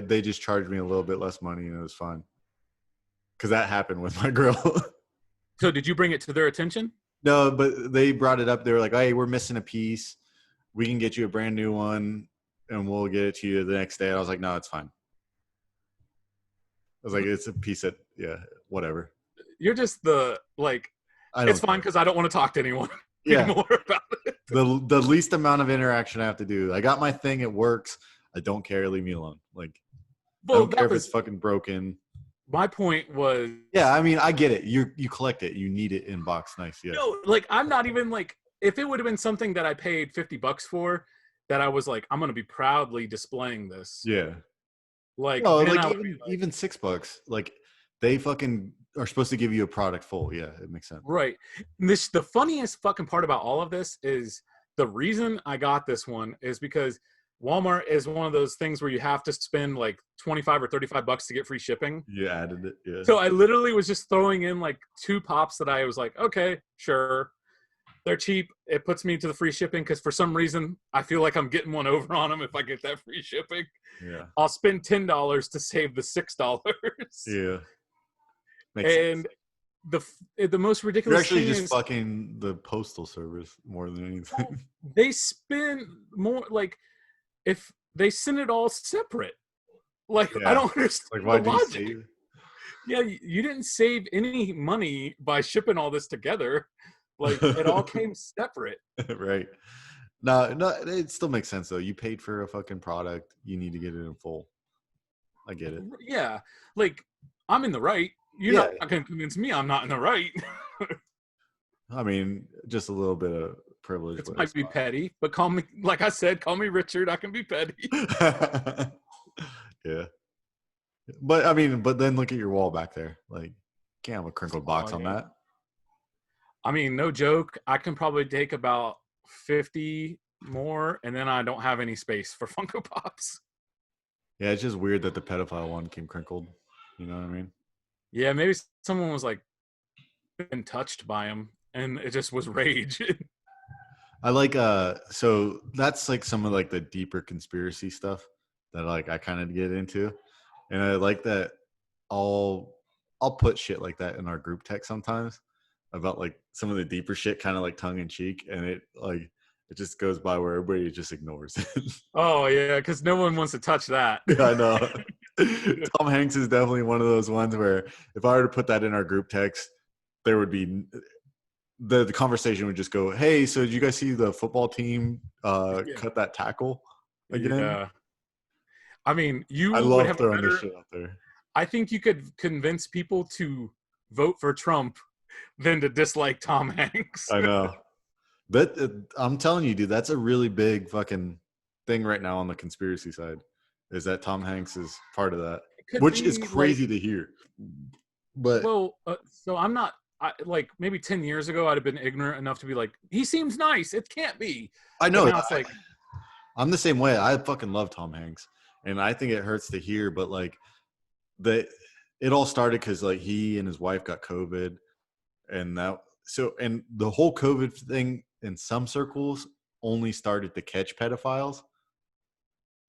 They just charged me a little bit less money and it was fine. Because that happened with my grill. So did you bring it to their attention? No, but they brought it up. They were like, hey, we're missing a piece. We can get you a brand new one and we'll get it to you the next day. And I was like, no, it's fine. I was like, it's a piece that, yeah, whatever. You're just it's fine because I don't want to talk to anyone anymore about it. The least amount of interaction I have to do. I got my thing. It works. I don't care. Leave me alone. Like, I don't care if it's fucking broken. My point was. Yeah, I mean, I get it. You collect it. You need it in box. Nice. Yeah. No, like I'm not even like, if it would have been something that I paid $50 for, that I was like, I'm gonna be proudly displaying this. Yeah. Like, no, then like even $6. Like, they fucking are supposed to give you a product full. Yeah, it makes sense. Right. The funniest fucking part about all of this is the reason I got this one is because Walmart is one of those things where you have to spend like $25 or $35 to get free shipping. You added it. Yeah. So I literally was just throwing in like 2 pops that I was like, okay, sure. They're cheap. It puts me to the free shipping because for some reason I feel like I'm getting one over on them if I get that free shipping. Yeah. I'll spend $10 to save the $6. Yeah. Makes sense. The most ridiculous You're actually thing just is, fucking the postal service more than anything. they spend more, like, if they sent it all separate. Like, I Yeah. don't understand Like, the why do you logic. save? Yeah, you didn't save any money by shipping all this together. Like, it all came separate. Right. No, it still makes sense though. You paid for a fucking product, you need to get it in full. I get it. Yeah, like, I'm in the right. You're Yeah. not going to convince me I'm not in the right. I mean, just a little bit of privilege. It But might be petty, but call me, like I said, call me Richard. I can be petty. Yeah. But I mean, but then look at your wall back there. Like, can't have a crinkled box on yeah. that. I mean, no joke. I can probably take about 50 more, and then I don't have any space for Funko Pops. Yeah, it's just weird that the pedophile one came crinkled. You know what I mean? Yeah, maybe someone was like been touched by him, and it just was rage. I like so that's like some of like the deeper conspiracy stuff that like I kind of get into. And I like that I'll put shit like that in our group text sometimes about like some of the deeper shit kind of like tongue in cheek, and it just goes by where everybody just ignores it. Oh yeah, because no one wants to touch that. Yeah, I know. Tom Hanks is definitely one of those ones where if I were to put that in our group text, there would be the conversation would just go, "Hey, so did you guys see the football team cut that tackle again?" Yeah. I mean, you I would love have throwing better. this shit out there. I think you could convince people to vote for Trump than to dislike Tom Hanks. I know. But I'm telling you, dude, that's a really big fucking thing right now on the conspiracy side. Is that Tom Hanks is part of that, which is crazy to hear. But well, so I'm not. Like maybe 10 years ago, I'd have been ignorant enough to be like, he seems nice. It can't be. I know. But now it's like, I'm the same way. I fucking love Tom Hanks, and I think it hurts to hear, but like it all started because like he and his wife got COVID, and and the whole COVID thing in some circles only started to catch pedophiles.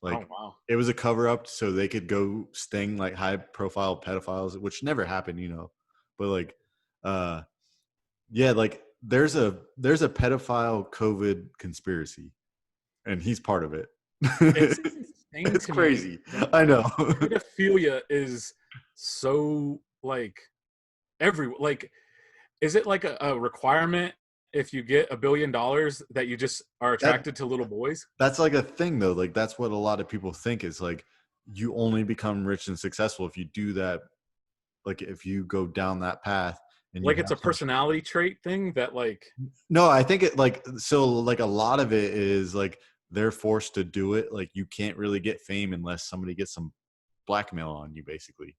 Like, oh wow, it was a cover up so they could go sting like high profile pedophiles, which never happened, you know. But like, yeah, like there's a pedophile COVID conspiracy, and he's part of it. it's insane. It's to crazy. Me. I know. Pedophilia is so like like, is it like a requirement if you get $1 billion that you just are attracted to little boys? That's like a thing though. Like that's what a lot of people think is like you only become rich and successful if you do that. Like if you go down that path. And like it's a personality trait thing that like. No, I think it like so like a lot of it is like they're forced to do it. Like you can't really get fame unless somebody gets some blackmail on you, basically.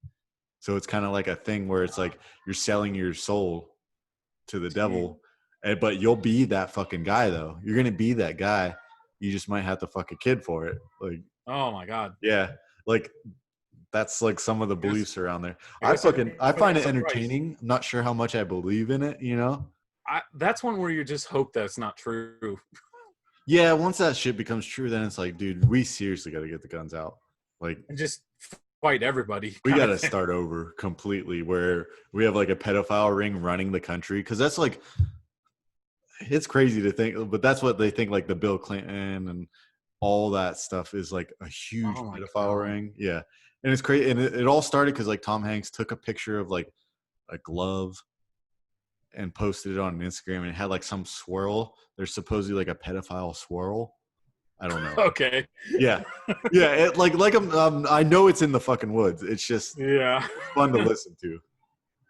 So it's kind of like a thing where it's like you're selling your soul to the devil, but you'll be that fucking guy though. You're gonna be that guy. You just might have to fuck a kid for it. Like, oh my god. Yeah, like that's like some of the beliefs around there. I find it entertaining. I'm not sure how much I believe in it. You know. That's one where you just hope that's not true. Yeah, once that shit becomes true, then it's like, dude, we seriously got to get the guns out. Like, and just fight everybody. We got to start over completely where we have like a pedophile ring running the country. Cause that's like, it's crazy to think, but that's what they think like the Bill Clinton and all that stuff is like a huge pedophile ring. Yeah. And it's crazy. And it all started because like Tom Hanks took a picture of like a glove and posted it on Instagram, and it had like some swirl. There's supposedly like a pedophile swirl. I don't know. Okay. Yeah. Yeah. It, like I know it's in the fucking woods. It's just fun to listen to.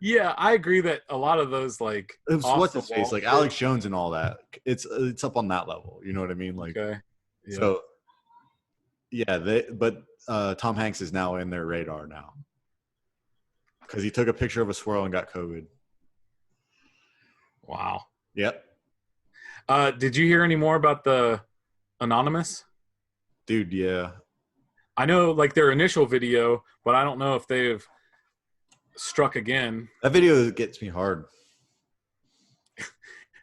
Yeah, I agree that a lot of those like what's his face, like Alex Jones and all that. It's up on that level. You know what I mean? Like, okay. Yeah. So yeah, but Tom Hanks is now in their radar now because he took a picture of a swirl and got COVID. Wow. Yep. Did you hear any more about the Anonymous? Dude, yeah. I know like their initial video, but I don't know if they've struck again. That video gets me hard.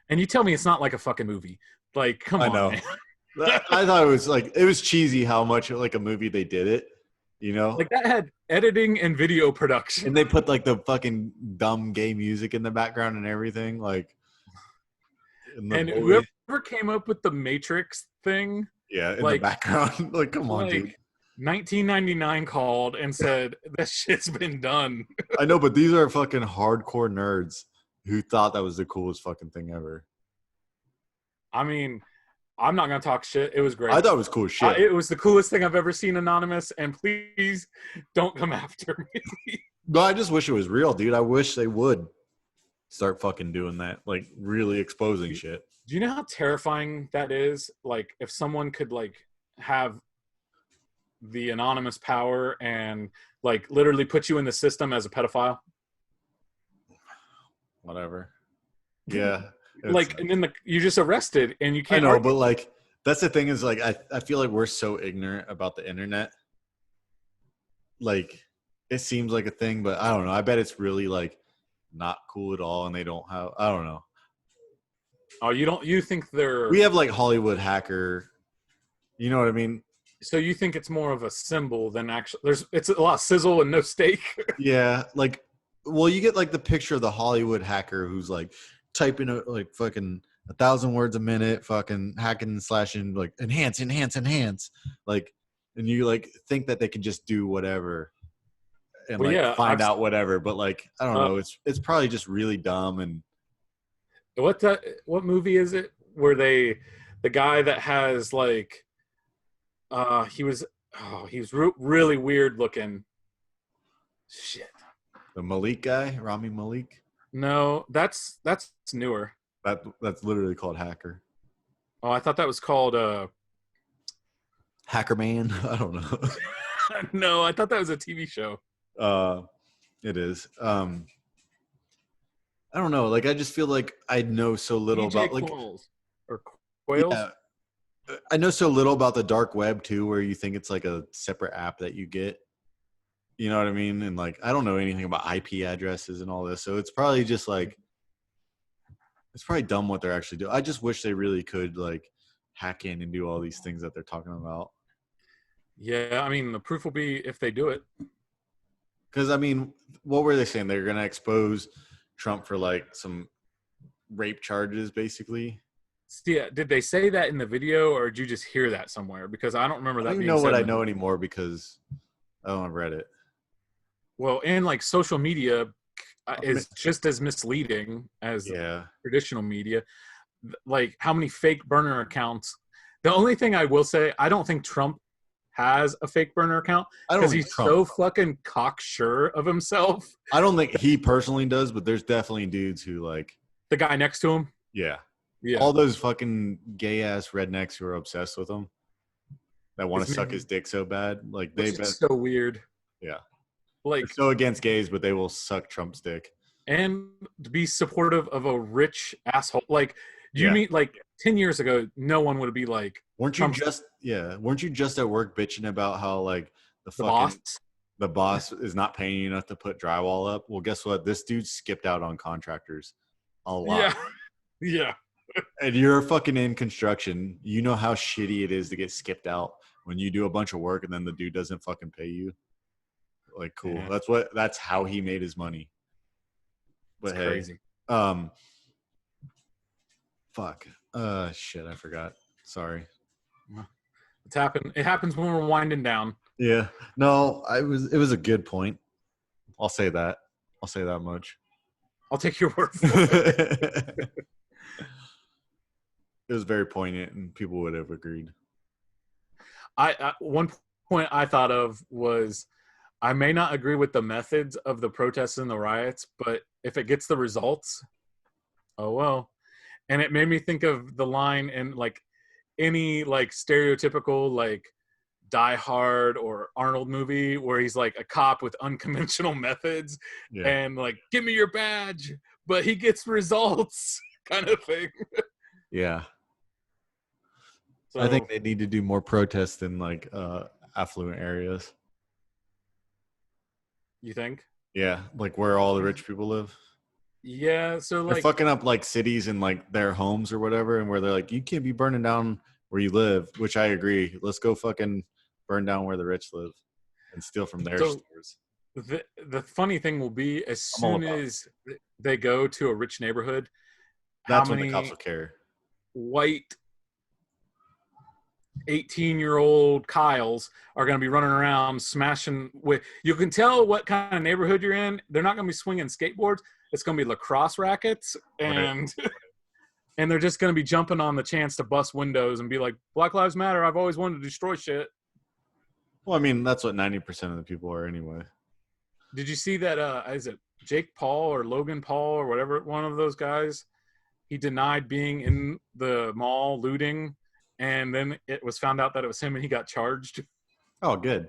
And you tell me it's not like a fucking movie. Like, come on. I know. Man. I thought it was cheesy how much like a movie they did it, you know? Like that had editing and video production. And they put like the fucking dumb gay music in the background and everything. Like, and whoever came up with the Matrix thing, Yeah, in the Like, background. Like, come on, dude. 1999 called and said that shit's been done. I know, but these are fucking hardcore nerds who thought that was the coolest fucking thing ever. I mean, I'm not gonna talk shit. It was great. I thought it was cool as shit. It was the coolest thing I've ever seen anonymous, and please don't come after me. No, I just wish it was real, dude. I wish they would start fucking doing that, like really exposing shit. Do you know how terrifying that is? Like, if someone could like have the anonymous power and like literally put you in the system as a pedophile. Whatever. Yeah. Like, and then you're just arrested and you can't. I know, but like that's the thing is like I feel like we're so ignorant about the internet. Like it seems like a thing, but I don't know. I bet it's really like not cool at all, and they don't have. I don't know. Oh, you think they're? We have like Hollywood hacker. You know what I mean? So you think it's more of a symbol than actually? It's a lot of sizzle and no steak. Yeah, like, well, you get like the picture of the Hollywood hacker who's like typing like fucking 1,000 words a minute, fucking hacking and slashing, like enhance, like, and you like think that they can just do whatever and find out whatever, but like I don't know, it's probably just really dumb. And what movie is it where the guy that has like he was really weird looking. Shit. The Malik guy, Rami Malik. No, that's newer. That's literally called Hacker. Oh, I thought that was called Hacker Man. I don't know. No, I thought that was a TV show. It is. I don't know. Like, I just feel like I know so little about like Quails or Quails. Yeah, I know so little about the dark web too, where you think it's like a separate app that you get. You know what I mean? And like, I don't know anything about IP addresses and all this, so it's probably just like, it's probably dumb what they're actually doing. I just wish they really could like hack in and do all these things that they're talking about. Yeah, I mean, the proof will be if they do it. Because I mean, what were they saying? They're going to expose Trump for like some rape charges, basically. Yeah, did they say that in the video, or did you just hear that somewhere? Because I don't remember that. I don't know what I know anymore because I don't have Reddit. Well, and like social media is just as misleading as traditional media. Like, how many fake burner accounts? The only thing I will say, I don't think Trump has a fake burner account because he's so fucking cocksure of himself. I don't think he personally does, but there's definitely dudes who like the guy next to him. Yeah. All those fucking gay ass rednecks who are obsessed with him that want to suck his dick so bad. Like they've been so weird. Yeah. Like, they're so against gays, but they will suck Trump's dick. And to be supportive of a rich asshole. Like, do you mean like 10 years ago, no one would be like, weren't you just at work bitching about how like the boss is not paying you enough to put drywall up? Well, guess what? This dude skipped out on contractors a lot. Yeah. And you're fucking in construction. You know how shitty it is to get skipped out when you do a bunch of work and then the dude doesn't fucking pay you. Like, cool. Yeah. That's how he made his money. But hey, crazy. Fuck. Shit, I forgot. Sorry. It's happened. It happens when we're winding down. Yeah. No, it was a good point. I'll say that. I'll say that much. I'll take your word for it. It was very poignant, and people would have agreed. One point I thought of was, I may not agree with the methods of the protests and the riots, but if it gets the results, oh well. And it made me think of the line in like any like stereotypical like Die Hard or Arnold movie where he's like a cop with unconventional methods and like, give me your badge, but he gets results kind of thing. Yeah. So, I think they need to do more protests in like affluent areas. You think? Yeah, like where all the rich people live. Yeah, so like they're fucking up like cities and like their homes or whatever, and where they're like, you can't be burning down where you live, which I agree. Let's go fucking burn down where the rich live and steal from their stores. The funny thing will be, as soon as they go to a rich neighborhood, that's when the cops will care. White 18-year-old Kyles are going to be running around smashing with. You can tell what kind of neighborhood you're in. They're not going to be swinging skateboards. It's going to be lacrosse rackets, and Right. and they're just going to be jumping on the chance to bust windows and be like, Black Lives Matter. I've always wanted to destroy shit. Well, I mean, that's what 90% of the people are anyway. Did you see that? Is it Jake Paul or Logan Paul or whatever? One of those guys. He denied being in the mall looting, and then it was found out that it was him, and he got charged. Oh, good.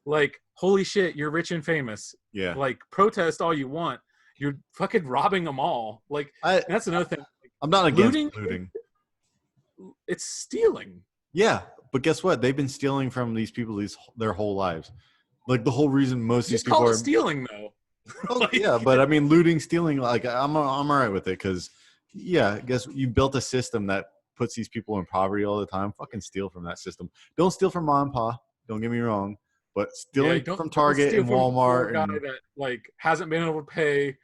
Like, holy shit, you're rich and famous. Yeah. Like, protest all you want. You're fucking robbing them all. Like, that's another thing. I'm not against looting. It's stealing. Yeah, but guess what? They've been stealing from these people their whole lives. Like the whole reason most of these people call are it stealing, though. Oh, yeah, but I mean, looting, stealing. Like I'm all right with it because, yeah, I guess you built a system that puts these people in poverty all the time. Fucking steal from that system. Don't steal from mom and pa. Don't get me wrong. But stealing from Target and Walmart guy that like hasn't been able to pay,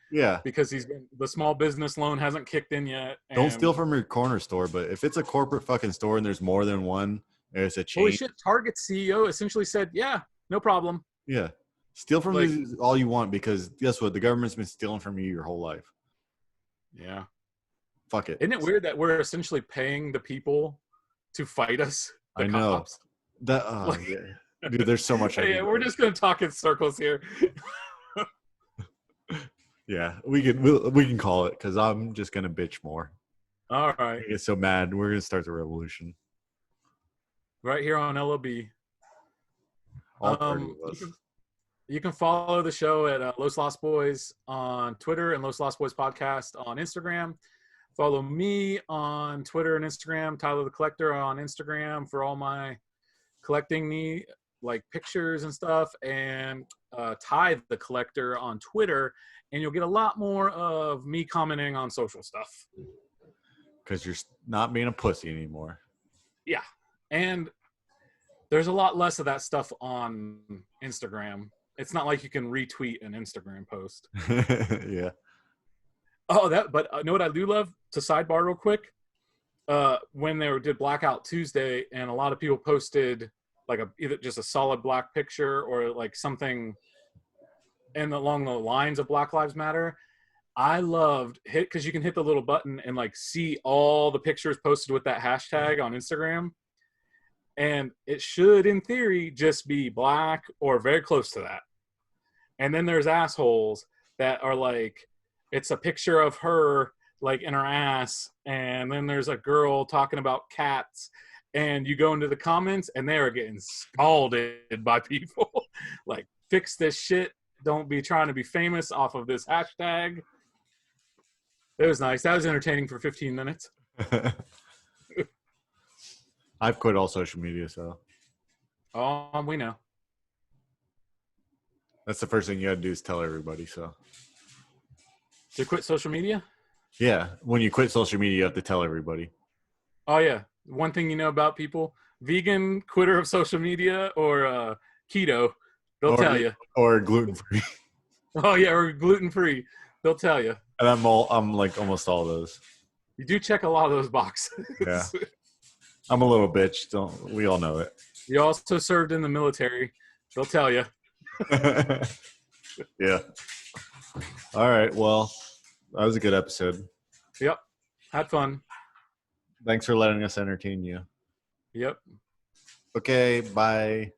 because the small business loan hasn't kicked in yet. Don't steal from your corner store, but if it's a corporate fucking store and there's more than one, it's a chain. Holy shit! Target's CEO essentially said, "Yeah, no problem." Yeah, steal from these all you want because guess what? The government's been stealing from you your whole life. Yeah, fuck it. Isn't it weird that we're essentially paying the people to fight us? I know cops? that. Yeah. Dude, there's so much. Yeah, we're just gonna talk in circles here. Yeah, we can call it because I'm just gonna bitch more. All right. I get so mad. We're gonna start the revolution right here on LOB. All 30 of us. You can follow the show at Los Lost Boys on Twitter and Los Lost Boys Podcast on Instagram. Follow me on Twitter and Instagram, Tyler the Collector on Instagram for all my collecting needs, like pictures and stuff, and Ty the Collector on Twitter, and you'll get a lot more of me commenting on social stuff. Because you're not being a pussy anymore. Yeah, and there's a lot less of that stuff on Instagram. It's not like you can retweet an Instagram post. Yeah. Oh, but know what I do love? To sidebar real quick, when they did Blackout Tuesday, and a lot of people posted like either just a solid black picture or like something and along the lines of Black Lives Matter. I loved because you can hit the little button and like see all the pictures posted with that hashtag on Instagram. And it should, in theory, just be black or very close to that. And then there's assholes that are like, it's a picture of her like in her ass. And then there's a girl talking about cats. And you go into the comments and they are getting scalded by people. Like, fix this shit. Don't be trying to be famous off of this hashtag. It was nice. That was entertaining for 15 minutes. I've quit all social media, so. Oh, we know. That's the first thing you got to do is tell everybody, so. To quit social media? Yeah. When you quit social media, you have to tell everybody. Oh, yeah. One thing you know about people, vegan, quitter of social media, or keto, they'll tell you. Or gluten-free. Oh, yeah, or gluten-free. They'll tell you. And I'm like almost all those. You do check a lot of those boxes. Yeah. I'm a little bitch. We all know it. You also served in the military. They'll tell you. Yeah. All right. Well, that was a good episode. Yep. Had fun. Thanks for letting us entertain you. Yep. Okay. Bye.